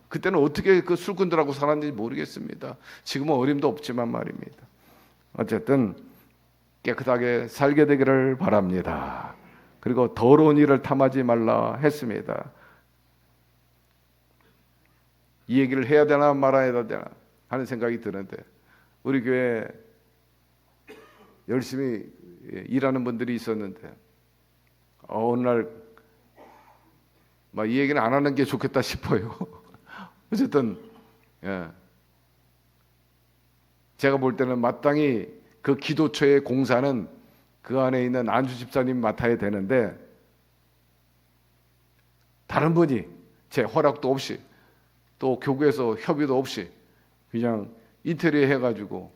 그때는 어떻게 그 술꾼들하고 살았는지 모르겠습니다. 지금은 어림도 없지만 말입니다. 어쨌든 깨끗하게 살게 되기를 바랍니다. 그리고 더러운 일을 탐하지 말라 했습니다. 이 얘기를 해야 되나 말아야 되나 하는 생각이 드는데 우리 교회에 열심히 일하는 분들이 있었는데 어느 날 막 이 얘기는 안 하는 게 좋겠다 싶어요. 어쨌든 제가 볼 때는 마땅히 그 기도처의 공사는 그 안에 있는 안수 집사님이 맡아야 되는데 다른 분이 제 허락도 없이 또 교구에서 협의도 없이 그냥 인테리어 해가지고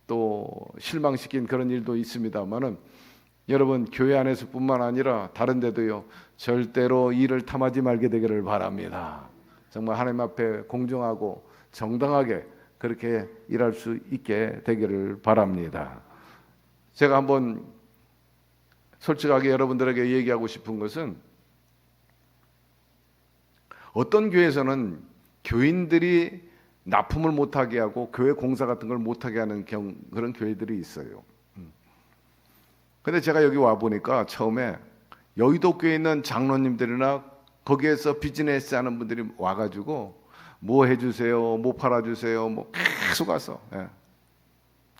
또 실망시킨 그런 일도 있습니다만은 여러분 교회 안에서뿐만 아니라 다른 데도요 절대로 일을 탐하지 말게 되기를 바랍니다. 정말 하나님 앞에 공정하고 정당하게 그렇게 일할 수 있게 되기를 바랍니다. 제가 한번 솔직하게 여러분들에게 얘기하고 싶은 것은 어떤 교회에서는 교인들이 납품을 못하게 하고 교회 공사 같은 걸 못하게 하는 그런 교회들이 있어요. 근데 제가 여기 와 보니까 처음에 여의도 교회에 있는 장로님들이나 거기에서 비즈니스 하는 분들이 와가지고 뭐 해주세요, 뭐 팔아주세요, 뭐 계속 와서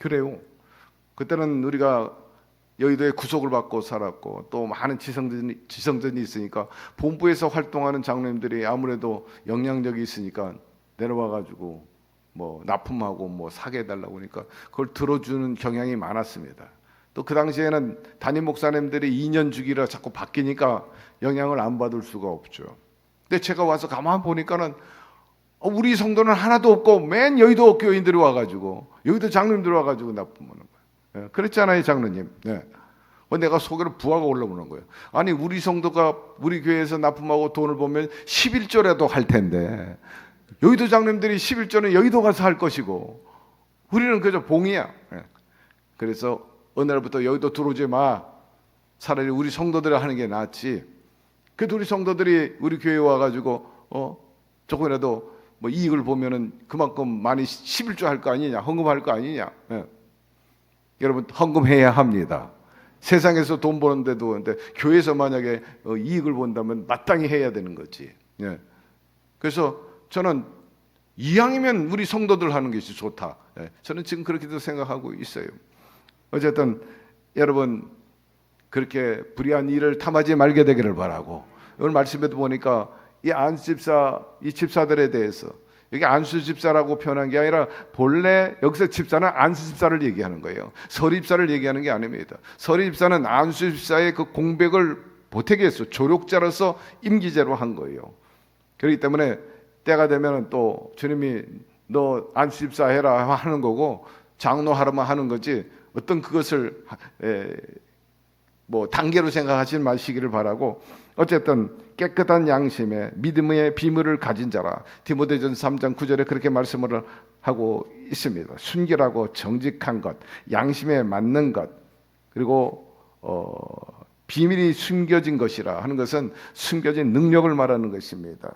그래요. 그때는 우리가 여의도에 구속을 받고 살았고 또 많은 지성전이 있으니까 본부에서 활동하는 장로님들이 아무래도 영향력이 있으니까 내려와가지고 뭐 납품하고 뭐 사게 해달라고 하니까 그걸 들어주는 경향이 많았습니다. 또 그 당시에는 담임 목사님들이 2년 주기라 자꾸 바뀌니까 영향을 안 받을 수가 없죠. 근데 제가 와서 가만 보니까는 우리 성도는 하나도 없고 맨 여의도 교인들이 와가지고 여의도 장로님들이 와가지고 납품하는 거예요. 그랬잖아요, 장로님. 내가 속으로 부하가 올라오는 거예요. 아니 우리 성도가 우리 교회에서 납품하고 돈을 보면 11조라도 할 텐데 여의도 장로님들이 11조는 여의도 가서 할 것이고 우리는 그저 봉이야. 그래서 어느 날부터 여의도 들어오지 마. 차라리 우리 성도들이 하는 게 낫지. 그래도 우리 성도들이 우리 교회에 와가지고 조금이라도 뭐 이익을 보면은 그만큼 많이 11조 할 거 아니냐, 헌금할 거 아니냐. 여러분 헌금해야 합니다. 세상에서 돈 버는데도 근데 교회에서 만약에 이익을 본다면 마땅히 해야 되는 거지. 그래서 저는 이왕이면 우리 성도들 하는 것이 좋다. 저는 지금 그렇게도 생각하고 있어요. 어쨌든 여러분 그렇게 불의한 일을 탐하지 말게 되기를 바라고 오늘 말씀에도 보니까 이 안수집사 이 집사들에 대해서 여기 안수집사라고 표현한 게 아니라 본래 여기서 집사는 안수집사를 얘기하는 거예요. 서리집사를 얘기하는 게 아닙니다. 서리집사는 안수집사의 그 공백을 보태기 위해서 조력자로서 임기제로 한 거예요. 그렇기 때문에 때가 되면 또 주님이 너 안수집사 해라 하는 거고 장로 하라면 하는 거지 어떤 그것을 뭐 단계로 생각하지 마시기를 바라고, 어쨌든 깨끗한 양심에 믿음의 비밀을 가진 자라. 디모데전서 3장 9절에 그렇게 말씀을 하고 있습니다. 순결하고 정직한 것, 양심에 맞는 것, 그리고 비밀이 숨겨진 것이라 하는 것은 숨겨진 능력을 말하는 것입니다.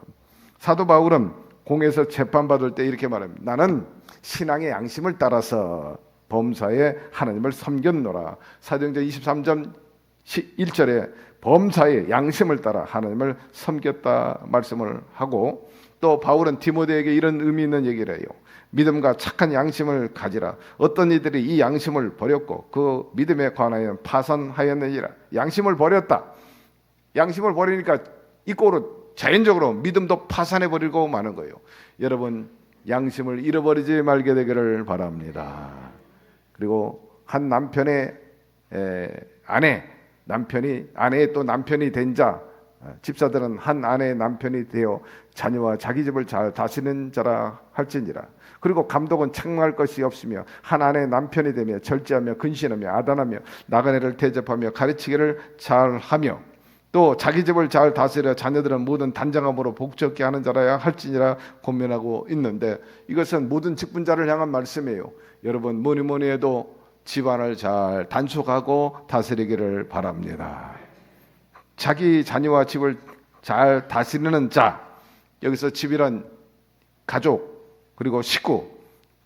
사도 바울은 공에서 재판받을 때 이렇게 말합니다. 나는 신앙의 양심을 따라서 범사에 하나님을 섬겼노라. 사도행전 23장 1절에 범사의 양심을 따라 하나님을 섬겼다 말씀을 하고, 또 바울은 디모데에게 이런 의미 있는 얘기를 해요. 믿음과 착한 양심을 가지라. 어떤 이들이 이 양심을 버렸고 그 믿음에 관하여 파산하였느니라. 양심을 버렸다. 양심을 버리니까 이꼴로 자연적으로 믿음도 파산해 버리고 마는 거예요. 여러분, 양심을 잃어버리지 말게 되기를 바랍니다. 그리고 한 남편의 아내, 남편이 아내의 또 남편이 된 자, 집사들은 한 아내의 남편이 되어 자녀와 자기 집을 잘 다스리는 자라 할지니라. 그리고 감독은 책망할 것이 없으며 한 아내의 남편이 되며 절제하며 근신하며 아단하며 나그네를 대접하며 가르치기를 잘하며 또 자기 집을 잘 다스려 자녀들은 모든 단정함으로 복잡게 하는 자라야 할지니라 권면하고 있는데, 이것은 모든 직분자를 향한 말씀이에요. 여러분, 뭐니 해도 집안을 잘 단속하고 다스리기를 바랍니다. 자기 자녀와 집을 잘 다스리는 자, 여기서 집이란 가족 그리고 식구,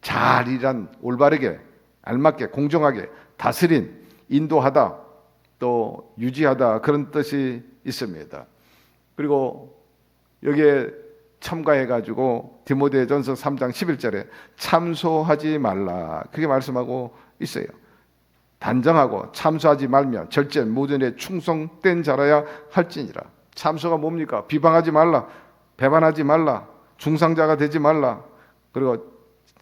잘 일한 올바르게 알맞게 공정하게 다스린, 인도하다 또 유지하다, 그런 뜻이 있습니다. 그리고 여기에 첨가해가지고 디모데전서 3장 11절에 참소하지 말라, 그렇게 말씀하고 있어요. 단정하고 참소하지 말며 절제 모든 일에 충성된 자라야 할지니라. 참소가 뭡니까? 비방하지 말라, 배반하지 말라, 중상자가 되지 말라. 그리고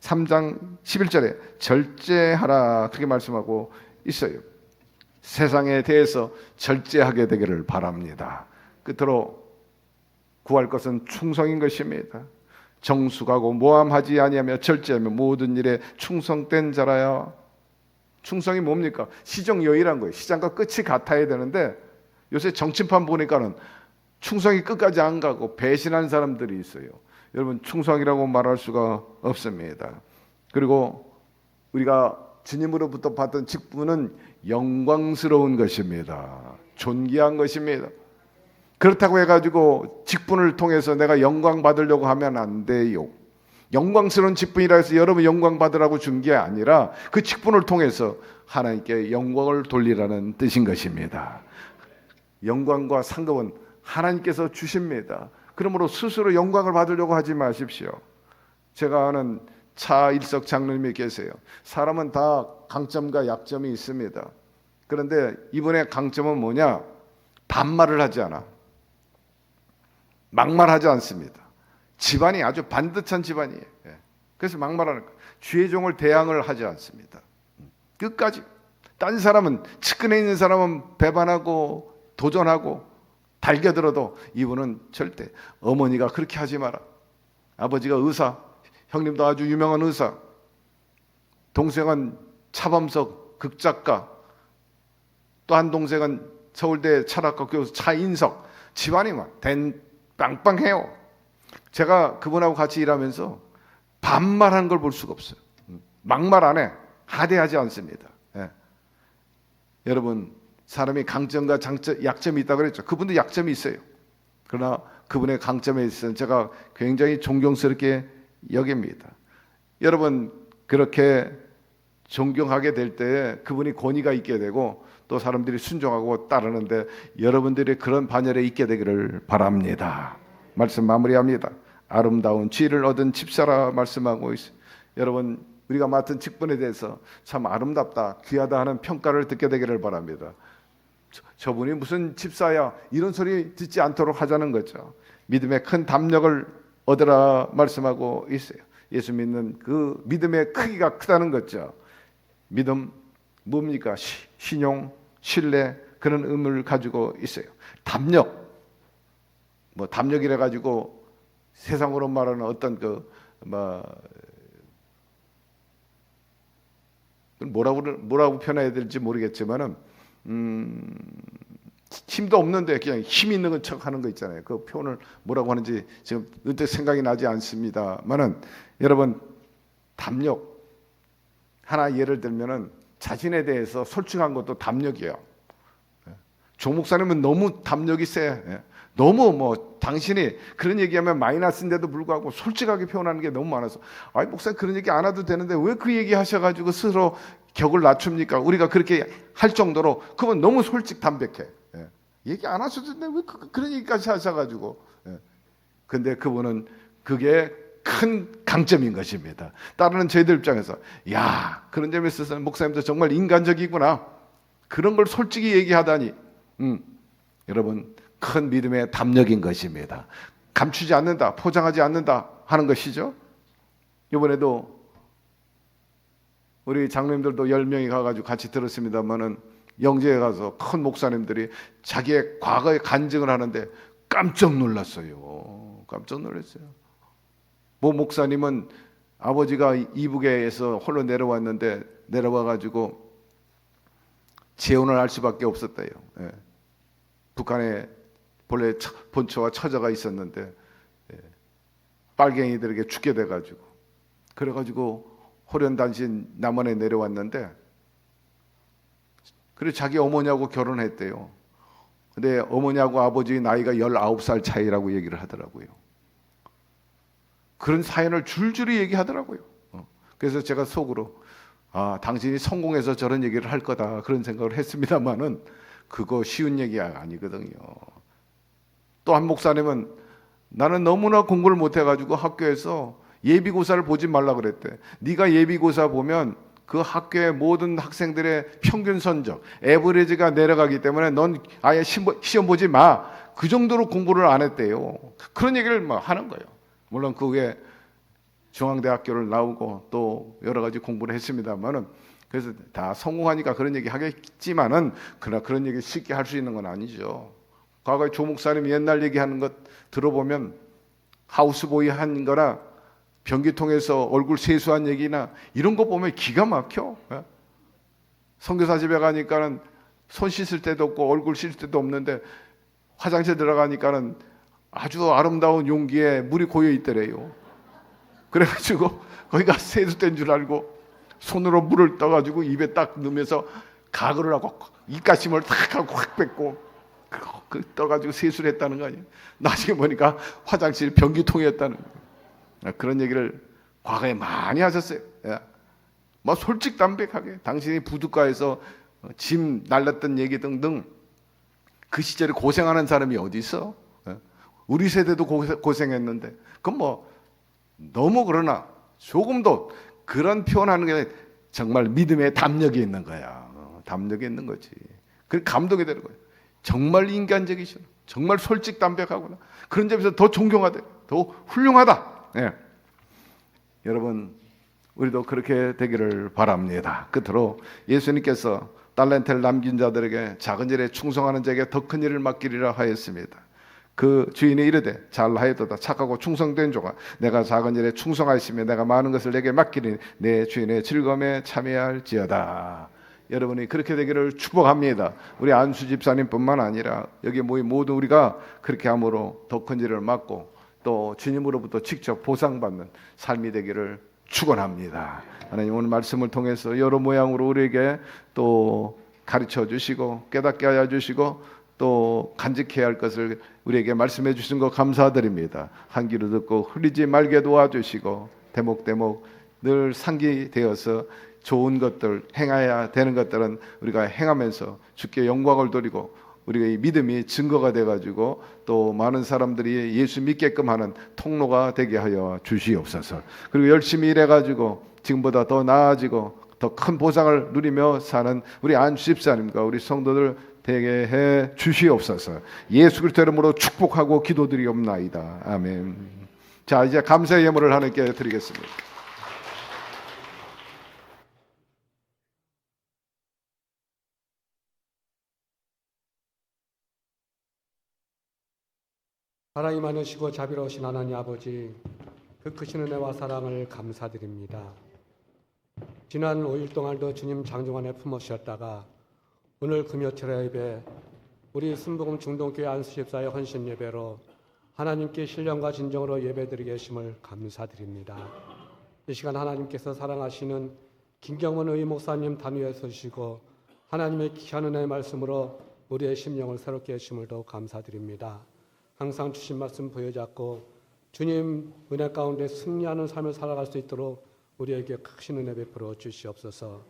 3장 11절에 절제하라, 그렇게 말씀하고 있어요. 세상에 대해서 절제하게 되기를 바랍니다. 끝으로 구할 것은 충성인 것입니다. 정숙하고 모함하지 아니하며 절제하며 모든 일에 충성된 자라야. 충성이 뭡니까? 시정여의란 거예요. 시작과 끝이 같아야 되는데 요새 정치판 보니까는 충성이 끝까지 안 가고 배신하는 사람들이 있어요. 여러분, 충성이라고 말할 수가 없습니다. 그리고 우리가 주님으로부터 받은 직분은 영광스러운 것입니다. 존귀한 것입니다. 그렇다고 해가지고 직분을 통해서 내가 영광 받으려고 하면 안 돼요. 영광스러운 직분이라 해서 여러분 영광 받으라고 준 게 아니라 그 직분을 통해서 하나님께 영광을 돌리라는 뜻인 것입니다. 영광과 상급은 하나님께서 주십니다. 그러므로 스스로 영광을 받으려고 하지 마십시오. 제가 아는 차일석 장로님이 계세요. 사람은 다 강점과 약점이 있습니다. 그런데 이분의 강점은 뭐냐? 반말을 하지 않아. 막말하지 않습니다. 집안이 아주 반듯한 집안이에요. 그래서 막말하는 거예요. 주의 종을 대항을 하지 않습니다. 끝까지. 딴 사람은, 측근에 있는 사람은 배반하고 도전하고 달겨들어도 이분은 절대, 어머니가 그렇게 하지 마라, 아버지가 의사, 형님도 아주 유명한 의사, 동생은 차범석 극작가, 또 한 동생은 서울대 철학과 교수 차인석. 집안이 막 빵빵해요. 제가 그분하고 같이 일하면서 반말하는 걸 볼 수가 없어요. 막말 안 해. 하대하지 않습니다. 예. 여러분, 사람이 강점과 장점, 약점이 있다고 그랬죠. 그분도 약점이 있어요. 그러나 그분의 강점에 있어서 제가 굉장히 존경스럽게 여깁니다. 여러분, 그렇게 존경하게 될 때 그분이 권위가 있게 되고 또 사람들이 순종하고 따르는데 여러분들이 그런 반열에 있게 되기를 바랍니다. 말씀 마무리합니다. 아름다운 지혜를 얻은 집사라 말씀하고 있어요. 여러분, 우리가 맡은 직분에 대해서 참 아름답다, 귀하다 하는 평가를 듣게 되기를 바랍니다. 저분이 무슨 집사야, 이런 소리 듣지 않도록 하자는 거죠. 믿음의 큰 담력을 얻으라 말씀하고 있어요. 예수 믿는 그 믿음의 크기가 크다는 거죠. 믿음 뭡니까? 신용, 신뢰, 그런 의미를 가지고 있어요. 담력, 뭐 담력이라 가지고 세상으로 말하는 어떤 뭐라고 표현해야 될지 모르겠지만은 힘도 없는데 그냥 힘 있는 척 하는 거 있잖아요. 그 표현을 뭐라고 하는지 지금 언뜻 생각이 나지 않습니다만은, 여러분, 담력, 하나 예를 들면은 자신에 대해서 솔직한 것도 담력이에요. 조 목사님은 너무 담력이 세. 너무 뭐 당신이 그런 얘기하면 마이너스인데도 불구하고 솔직하게 표현하는 게 너무 많아서, 아이 목사님 그런 얘기 안 해도 되는데 왜 그 얘기 하셔가지고 스스로 격을 낮춥니까? 우리가 그렇게 할 정도로 그건 너무 솔직 담백해. 얘기 안 하셔도 되는데 왜 그런 얘기까지 하셔가지고. 근데 그분은 그게 큰 강점인 것입니다. 따르는 저희들 입장에서, 야, 그런 점에 있어서는 목사님도 정말 인간적이구나, 그런 걸 솔직히 얘기하다니, 여러분, 큰 믿음의 담력인 것입니다. 감추지 않는다, 포장하지 않는다 하는 것이죠. 이번에도 우리 장로님들도 10명이 가가지고 같이 들었습니다만은, 영재에 가서 큰 목사님들이 자기의 과거의 간증을 하는데 깜짝 놀랐어요. 깜짝 놀랐어요. 모 목사님은 아버지가 이북에서 홀로 내려왔는데, 내려와가지고 재혼을 할 수밖에 없었대요. 북한에 본래 본처와 처자가 있었는데 빨갱이들에게 죽게 돼가지고, 그래가지고 호련단신 남원에 내려왔는데, 그리고 자기 어머니하고 결혼했대요. 근데 어머니하고 아버지 나이가 19살 차이라고 얘기를 하더라고요. 그런 사연을 줄줄이 얘기하더라고요. 그래서 제가 속으로, 아, 당신이 성공해서 저런 얘기를 할 거다, 그런 생각을 했습니다만은 그거 쉬운 얘기가 아니거든요. 또 한 목사님은, 나는 너무나 공부를 못해가지고 학교에서 예비고사를 보지 말라 그랬대. 네가 예비고사 보면 그 학교의 모든 학생들의 평균 성적, 에버리지가 내려가기 때문에 넌 아예 시험 보지 마. 그 정도로 공부를 안 했대요. 그런 얘기를 막 하는 거예요. 물론 그 후에 중앙대학교를 나오고 또 여러 가지 공부를 했습니다만은, 그래서 다 성공하니까 그런 얘기 하겠지만은, 그러나 그런 얘기 쉽게 할 수 있는 건 아니죠. 과거에 조 목사님 옛날 얘기하는 것 들어보면, 하우스보이 한 거나 변기통에서 얼굴 세수한 얘기나 이런 거 보면 기가 막혀. 선교사 집에 가니까는 손 씻을 때도 없고 얼굴 씻을 때도 없는데, 화장실 들어가니까는 아주 아름다운 용기에 물이 고여 있더래요. 그래가지고 거기가 세수된 줄 알고 손으로 물을 떠가지고 입에 딱 넣으면서 가글을 하고 입가심을 탁 하고 확 뺏고 그 떠가지고 세수를 했다는 거 아니에요. 나중에 보니까 화장실 변기통이었다는 거예요. 그런 얘기를 과거에 많이 하셨어요. 뭐 솔직담백하게 당신이 부둣가에서 짐 날랐던 얘기 등등, 그 시절에 고생하는 사람이 어디 있어? 우리 세대도 고생했는데, 그건 뭐 너무, 그러나 조금도 그런 표현하는 게 정말 믿음의 담력이 있는 거야. 담력이 있는 거지. 그 감동이 되는 거예요. 정말 인간적이시구나, 정말 솔직담백하구나, 그런 점에서 더 존경하다, 더 훌륭하다. 여러분, 우리도 그렇게 되기를 바랍니다. 끝으로 예수님께서 달란트를 남긴 자들에게 작은 일에 충성하는 자에게 더 큰 일을 맡기리라 하였습니다. 그 주인이 이르되, 잘하였도다 착하고 충성된 종아, 내가 작은 일에 충성하였으며 내가 많은 것을 내게 맡기니 내 주인의 즐거움에 참여할지어다. 여러분이 그렇게 되기를 축복합니다. 우리 안수 집사님뿐만 아니라 여기 모인 모든 우리가 그렇게 함으로 더 큰 일을 맡고 또 주님으로부터 직접 보상받는 삶이 되기를 축원합니다. 하나님, 오늘 말씀을 통해서 여러 모양으로 우리에게 또 가르쳐 주시고 깨닫게 하여 주시고 또 간직해야 할 것을 우리에게 말씀해 주신 것 감사드립니다. 한 귀로 듣고 흘리지 말게 도와주시고 대목대목 늘 상기되어서 좋은 것들, 행해야 되는 것들은 우리가 행하면서 주께 영광을 돌리고 우리가 이 믿음이 증거가 돼가지고 또 많은 사람들이 예수 믿게끔 하는 통로가 되게 하여 주시옵소서. 그리고 열심히 일해가지고 지금보다 더 나아지고 더 큰 보상을 누리며 사는 우리 안수 집사님과 우리 성도들 되게 해 주시옵소서. 예수 그리스도 이름으로 축복하고 기도드리옵나이다. 아멘. 자, 이제 감사의 예물을 하나님께 드리겠습니다. 사랑이 많으시고 자비로우신 하나님 아버지, 그 크신 은혜와 사랑을 감사드립니다. 지난 5일 동안도 주님 장중안에 품으셨다가 오늘 금요철 예배 우리 순복음 중동교회 안수집사의 헌신 예배로 하나님께 신령과 진정으로 예배드리게 하심을 감사드립니다. 이 시간 하나님께서 사랑하시는 김경원 의목사님 단위에 서시고 하나님의 귀한 은혜의 말씀으로 우리의 심령을 새롭게 하심을 더욱 감사드립니다. 항상 주신 말씀 부여잡고 주님 은혜 가운데 승리하는 삶을 살아갈 수 있도록 우리에게 크신 은혜 베풀어 주시옵소서.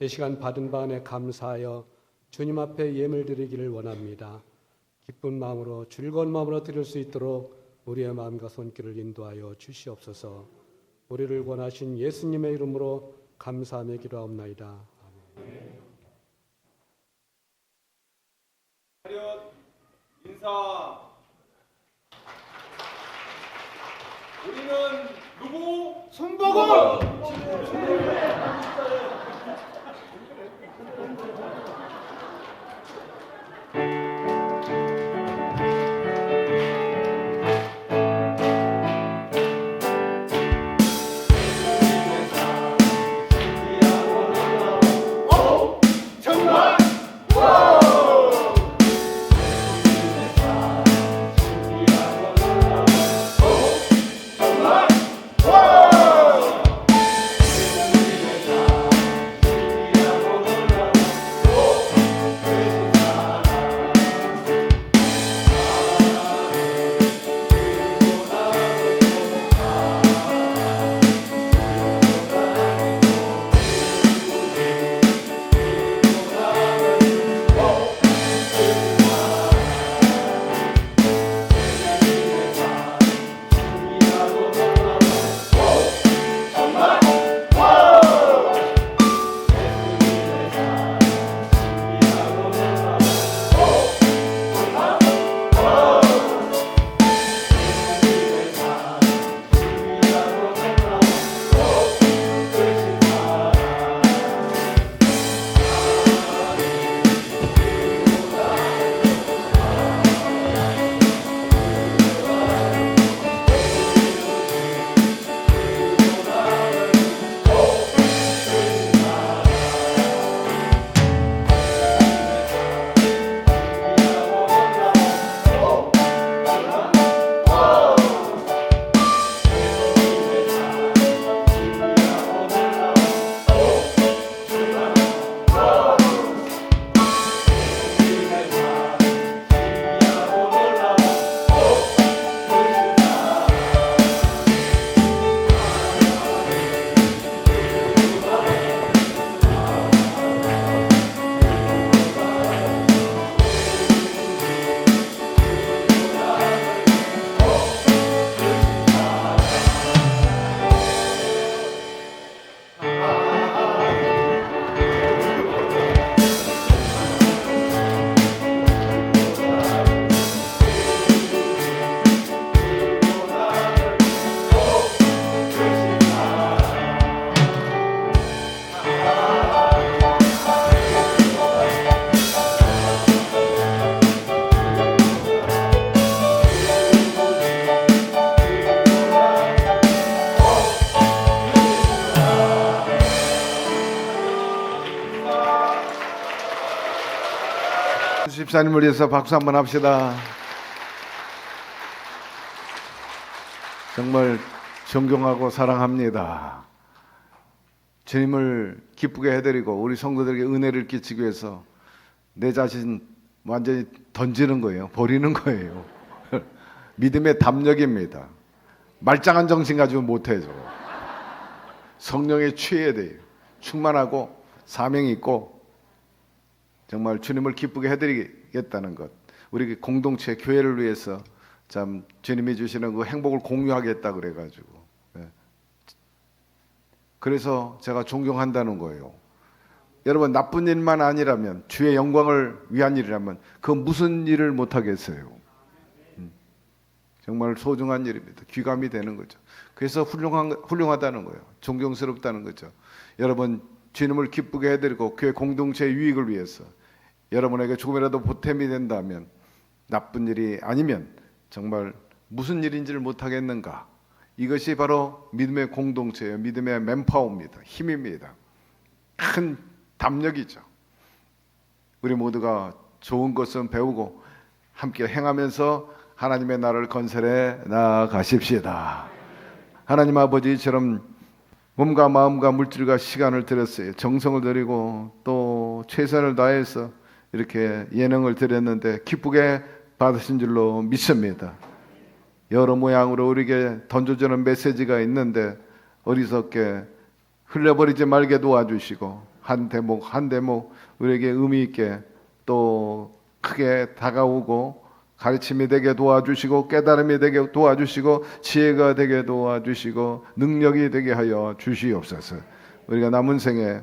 이 시간 받은 바 안에 감사하여 주님 앞에 예물 드리기를 원합니다. 기쁜 마음으로 즐거운 마음으로 드릴 수 있도록 우리의 마음과 손길을 인도하여 주시옵소서. 우리를 원하신 예수님의 이름으로 감사하며 기도하옵나이다. 인사. 우리는 누구? 순복음. 집사님을 위해서 박수 한번 합시다. 정말 존경하고 사랑합니다. 주님을 기쁘게 해드리고 우리 성도들에게 은혜를 끼치기 위해서 내 자신 완전히 던지는 거예요. 버리는 거예요. 믿음의 담력입니다. 말짱한 정신 가지고 못해 저거. 성령에 취해야 돼요. 충만하고 사명이 있고 정말 주님을 기쁘게 해드리겠다는 것. 우리 공동체 교회를 위해서 참 주님이 주시는 그 행복을 공유하겠다 그래가지고 그래서 제가 존경한다는 거예요. 여러분 나쁜 일만 아니라면 주의 영광을 위한 일이라면 그 무슨 일을 못하겠어요. 정말 소중한 일입니다. 귀감이 되는 거죠. 그래서 훌륭하다는 거예요. 존경스럽다는 거죠. 여러분 주님을 기쁘게 해드리고 교회 공동체의 유익을 위해서 여러분에게 조금이라도 보탬이 된다면 나쁜 일이 아니면 정말 무슨 일인지를 못하겠는가. 이것이 바로 믿음의 공동체예요. 믿음의 맨파워입니다. 힘입니다. 큰 담력이죠. 우리 모두가 좋은 것은 배우고 함께 행하면서 하나님의 나라를 건설해 나아가십시다. 하나님 아버지처럼 몸과 마음과 물질과 시간을 들였어요. 정성을 들이고 또 최선을 다해서 이렇게 예능을 드렸는데 기쁘게 받으신 줄로 믿습니다. 여러 모양으로 우리에게 던져주는 메시지가 있는데 어리석게 흘려버리지 말게 도와주시고 한 대목 한 대목 우리에게 의미 있게 또 크게 다가오고 가르침이 되게 도와주시고 깨달음이 되게 도와주시고 지혜가 되게 도와주시고 능력이 되게 하여 주시옵소서. 우리가 남은 생에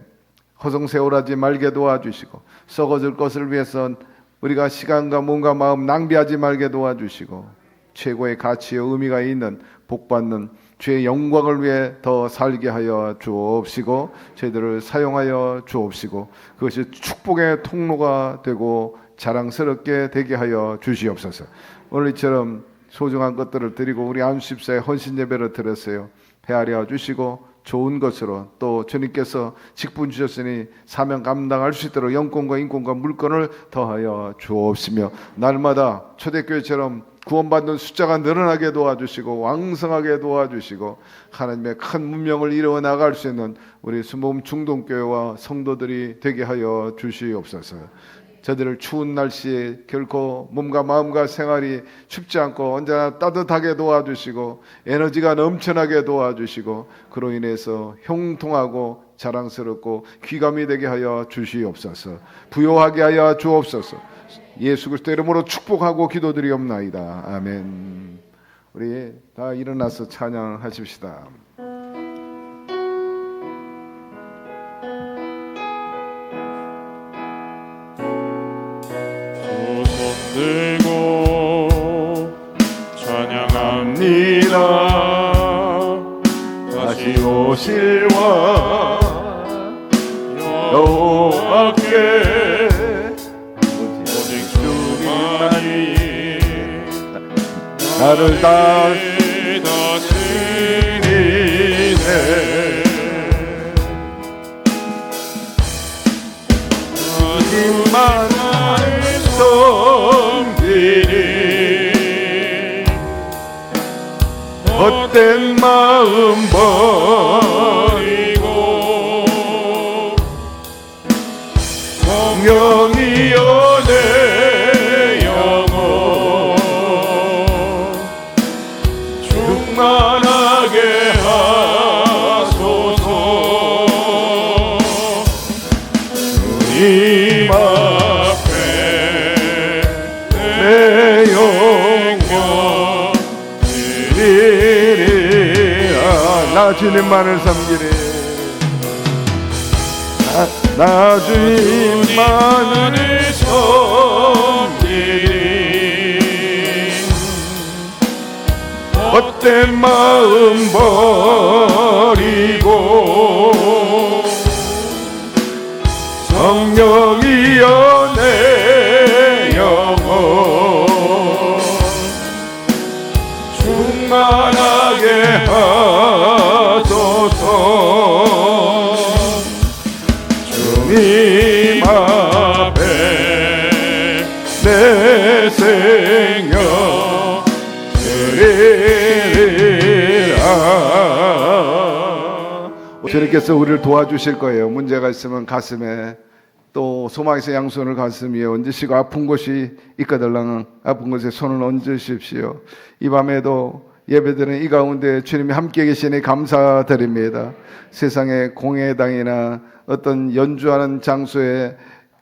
허송세월하지 말게 도와주시고 썩어질 것을 위해서 우리가 시간과 몸과 마음 낭비하지 말게 도와주시고 최고의 가치와 의미가 있는 복받는 주의 영광을 위해 더 살게 하여 주옵시고 저희들을 사용하여 주옵시고 그것이 축복의 통로가 되고 자랑스럽게 되게 하여 주시옵소서. 오늘 이처럼 소중한 것들을 드리고 우리 안수집사의 헌신 예배를 드렸어요. 헤아려 주시고 좋은 것으로 또 주님께서 직분 주셨으니 사명 감당할 수 있도록 영권과 인권과 물권을 더하여 주옵시며 날마다 초대교회처럼 구원받는 숫자가 늘어나게 도와주시고 왕성하게 도와주시고 하나님의 큰 문명을 이루어 나갈 수 있는 우리 순복음 중동교회와 성도들이 되게 하여 주시옵소서. 저들을 추운 날씨에 결코 몸과 마음과 생활이 춥지 않고 언제나 따뜻하게 도와주시고 에너지가 넘쳐나게 도와주시고 그로 인해서 형통하고 자랑스럽고 귀감이 되게 하여 주시옵소서. 부요하게 하여 주옵소서. 예수 그리스도 이름으로 축복하고 기도드리옵나이다. 아멘. 우리 다 일어나서 찬양하십시다. 들고 찬양합니다. 다시 오실 왕 여호와께 오직 주만이 나를 다스리네. 주님만 섬기리 헛된 마음 버리고 성령이여 내 영혼 충만하게 하소서. 주님 앞에 내 영광 드리리라. 나 주님만을 섬기리. 나 주님만을 섬기리 헛된 마음 버리고 성령이여 내 영혼 충만하게 하소서. 주님 앞에 내 생명 드리리라. 주님께서 우리를 도와주실 거예요. 문제가 있으면 가슴에 또 소망에서 양손을 가슴 위에 얹으시고 아픈 곳이 있거들랑 아픈 곳에 손을 얹으십시오. 이 밤에도 예배드리는 이 가운데 주님이 함께 계시니 감사드립니다. 세상의 공회당이나 어떤 연주하는 장소에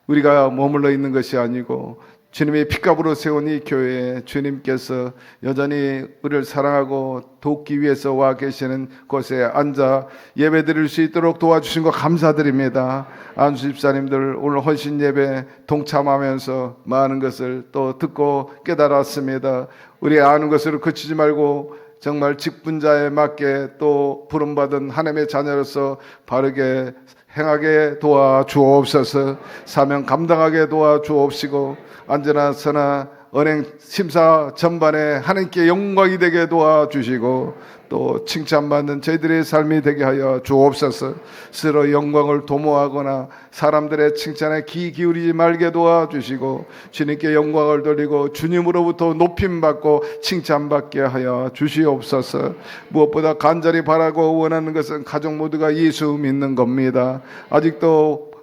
우리가 머물러 있는 것이 아니고 주님이 핏값으로 세운 이 교회에 주님께서 여전히 우리를 사랑하고 돕기 위해서 와 계시는 곳에 앉아 예배드릴 수 있도록 도와주신 것 감사드립니다. 안수 집사님들 오늘 헌신 예배 동참하면서 많은 것을 또 듣고 깨달았습니다. 우리 아는 것으로 그치지 말고 정말 직분자에 맞게 또 부름받은 하나님의 자녀로서 바르게 행하게 도와주옵소서. 사명 감당하게 도와주옵시고 언제나 서나 은행 심사 전반에 하나님께 영광이 되게 도와주시고 또 칭찬받는 저희들의 삶이 되게 하여 주옵소서. 스스로 영광을 도모하거나 사람들의 칭찬에 귀 기울이지 말게 도와주시고 주님께 영광을 돌리고 주님으로부터 높임받고 칭찬받게 하여 주시옵소서. 무엇보다 간절히 바라고 원하는 것은 가족 모두가 예수 믿는 겁니다. 아직도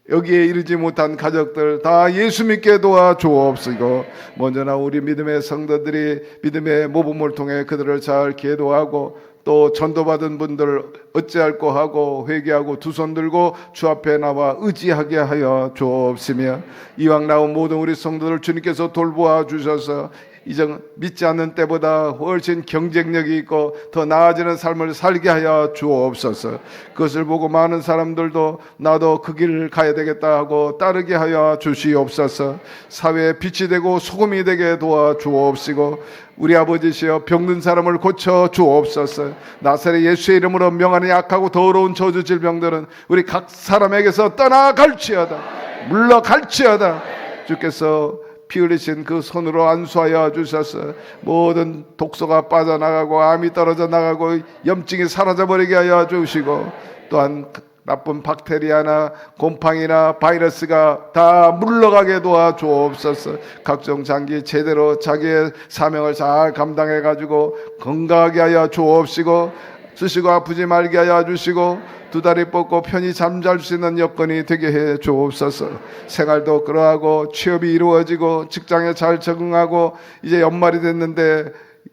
여기에 이르지 못한 가족들 다 예수 믿게 도와주옵시고 먼저나 우리 믿음의 성도들이 믿음의 모범을 통해 그들을 잘 계도하고 또 전도받은 분들 어찌할꼬 하고 회개하고 두 손 들고 주 앞에 나와 의지하게 하여 주옵시며 이왕 나온 모든 우리 성도들 주님께서 돌보아 주셔서 이제 믿지 않는 때보다 훨씬 경쟁력이 있고 더 나아지는 삶을 살게 하여 주옵소서. 그것을 보고 많은 사람들도 나도 그 길을 가야 되겠다 하고 따르게 하여 주시옵소서. 사회에 빛이 되고 소금이 되게 도와주옵시고 우리 아버지시여 병든 사람을 고쳐 주옵소서. 나사렛 예수의 이름으로 명하는 약하고 더러운 저주 질병들은 우리 각 사람에게서 떠나갈지어다. 물러갈지어다. 주께서 피 흘리신 그 손으로 안수하여 주셔서 모든 독소가 빠져나가고 암이 떨어져 나가고 염증이 사라져버리게 하여 주시고 또한 나쁜 박테리아나 곰팡이나 바이러스가 다 물러가게 도와주옵소서. 각종 장기 제대로 자기의 사명을 잘 감당해 가지고 건강하게 하여 주옵시고 쓰시고 아프지 말게 하여 주시고 두 다리 뻗고 편히 잠잘 수 있는 여건이 되게 해 주옵소서. 생활도 그러하고 취업이 이루어지고 직장에 잘 적응하고 이제 연말이 됐는데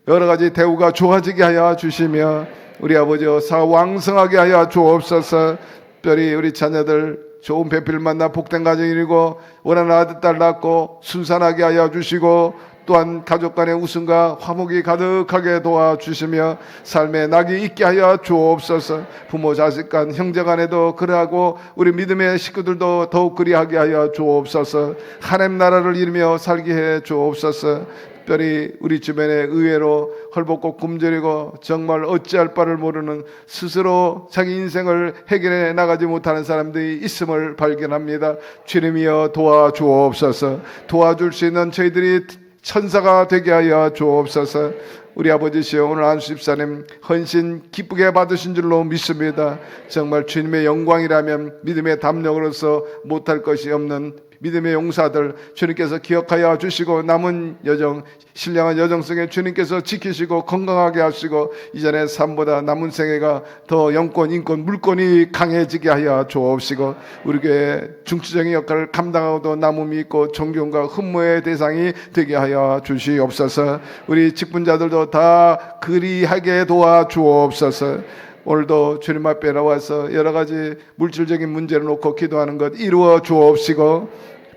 여러 가지 대우가 좋아지게 하여 주시며 우리 아버지여 사왕성하게 하여 주옵소서. 특별히 우리 자녀들 좋은 배필 만나 복된 가정이 이루고 원하는 아들 딸 낳고 순산하게 하여 주시고 또한 가족 간의 웃음과 화목이 가득하게 도와주시며 삶의 낙이 있게 하여 주옵소서. 부모 자식 간 형제 간에도 그러하고 우리 믿음의 식구들도 더욱 그리하게 하여 주옵소서. 하나님 나라를 이루며 살게 해 주옵소서. 특별히 우리 주변에 의외로 헐벗고 굶주리고 정말 어찌할 바를 모르는 스스로 자기 인생을 해결해 나가지 못하는 사람들이 있음을 발견합니다. 주님이여 도와주옵소서. 도와줄 수 있는 저희들이 천사가 되게 하여 주옵소서. 우리 아버지시여 오늘 안수 집사님 헌신 기쁘게 받으신 줄로 믿습니다. 정말 주님의 영광이라면 믿음의 담력으로서 못할 것이 없는 믿음의 용사들 주님께서 기억하여 주시고 남은 여정 신령한 여정 속에 주님께서 지키시고 건강하게 하시고 이전의 삶보다 남은 생애가 더 영권 인권 물권이 강해지게 하여 주옵시고 우리 교회 중추적인 역할을 감당하고도 남음이 있고 존경과 흠모의 대상이 되게 하여 주시옵소서. 우리 직분자들도 다 그리하게 도와주옵소서. 오늘도 주님 앞에 나와서 여러 가지 물질적인 문제를 놓고 기도하는 것 이루어 주옵시고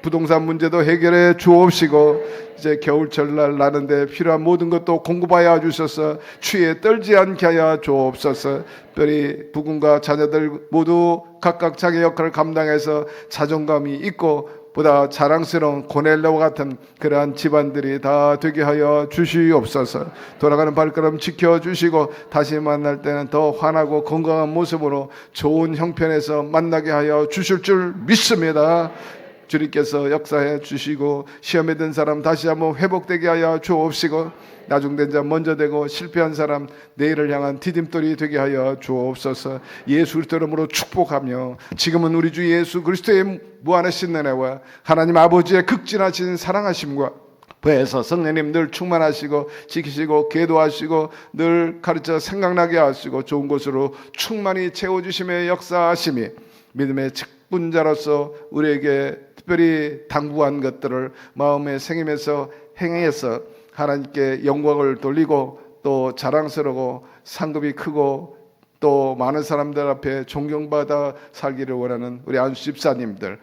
부동산 문제도 해결해 주옵시고 이제 겨울철날 나는데 필요한 모든 것도 공급하여 주셔서 추위에 떨지 않게 하여 주옵소서. 특별히 부군과 자녀들 모두 각각 자기 역할을 감당해서 자존감이 있고 보다 자랑스러운 고넬료와 같은 그러한 집안들이 다 되게 하여 주시옵소서. 돌아가는 발걸음 지켜주시고 다시 만날 때는 더 환하고 건강한 모습으로 좋은 형편에서 만나게 하여 주실 줄 믿습니다. 주님께서 역사해 주시고 시험에 든 사람 다시 한번 회복되게 하여 주옵시고 나중된 자 먼저 되고 실패한 사람 내일을 향한 디딤돌이 되게 하여 주옵소서. 예수 그리스도 이름으로 축복하며 지금은 우리 주 예수 그리스도의 무한하신 은혜와 하나님 아버지의 극진하신 사랑하심과 부에서 성령님 늘 충만하시고 지키시고 계도하시고 늘 가르쳐 생각나게 하시고 좋은 곳으로 충만히 채워주심의 역사하심이 믿음의 직분자로서 우리에게 특별히 당부한 것들을 마음에 생임해서 행해서 하나님께 영광을 돌리고 또 자랑스러워 상급이 크고 또 많은 사람들 앞에 존경받아 살기를 원하는 우리 안수 집사님들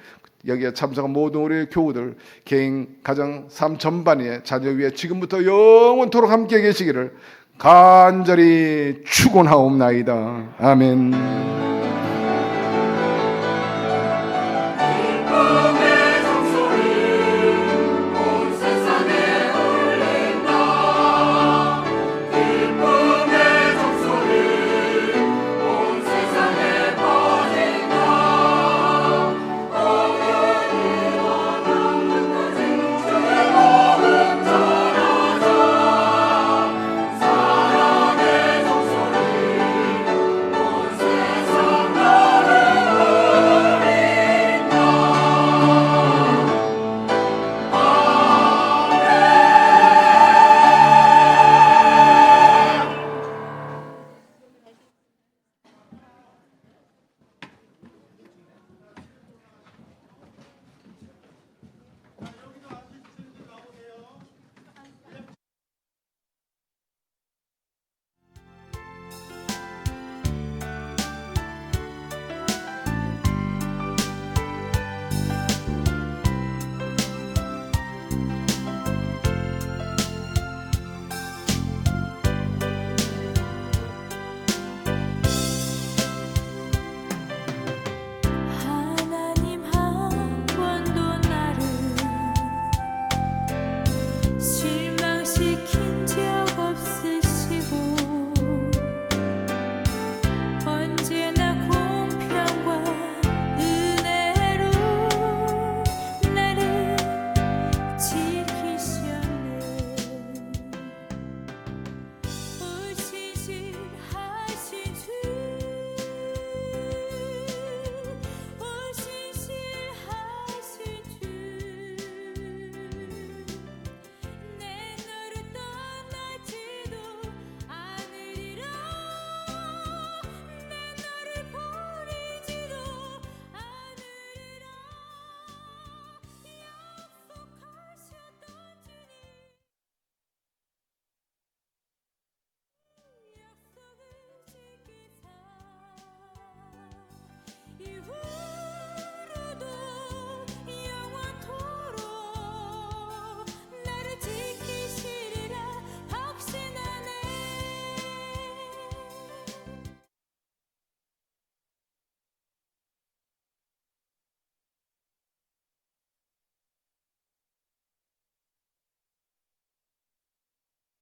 여기에 참석한 모든 우리 교우들 개인 가정 삶 전반에 자녀 위에 지금부터 영원토록 함께 계시기를 간절히 축원하옵나이다. 아멘.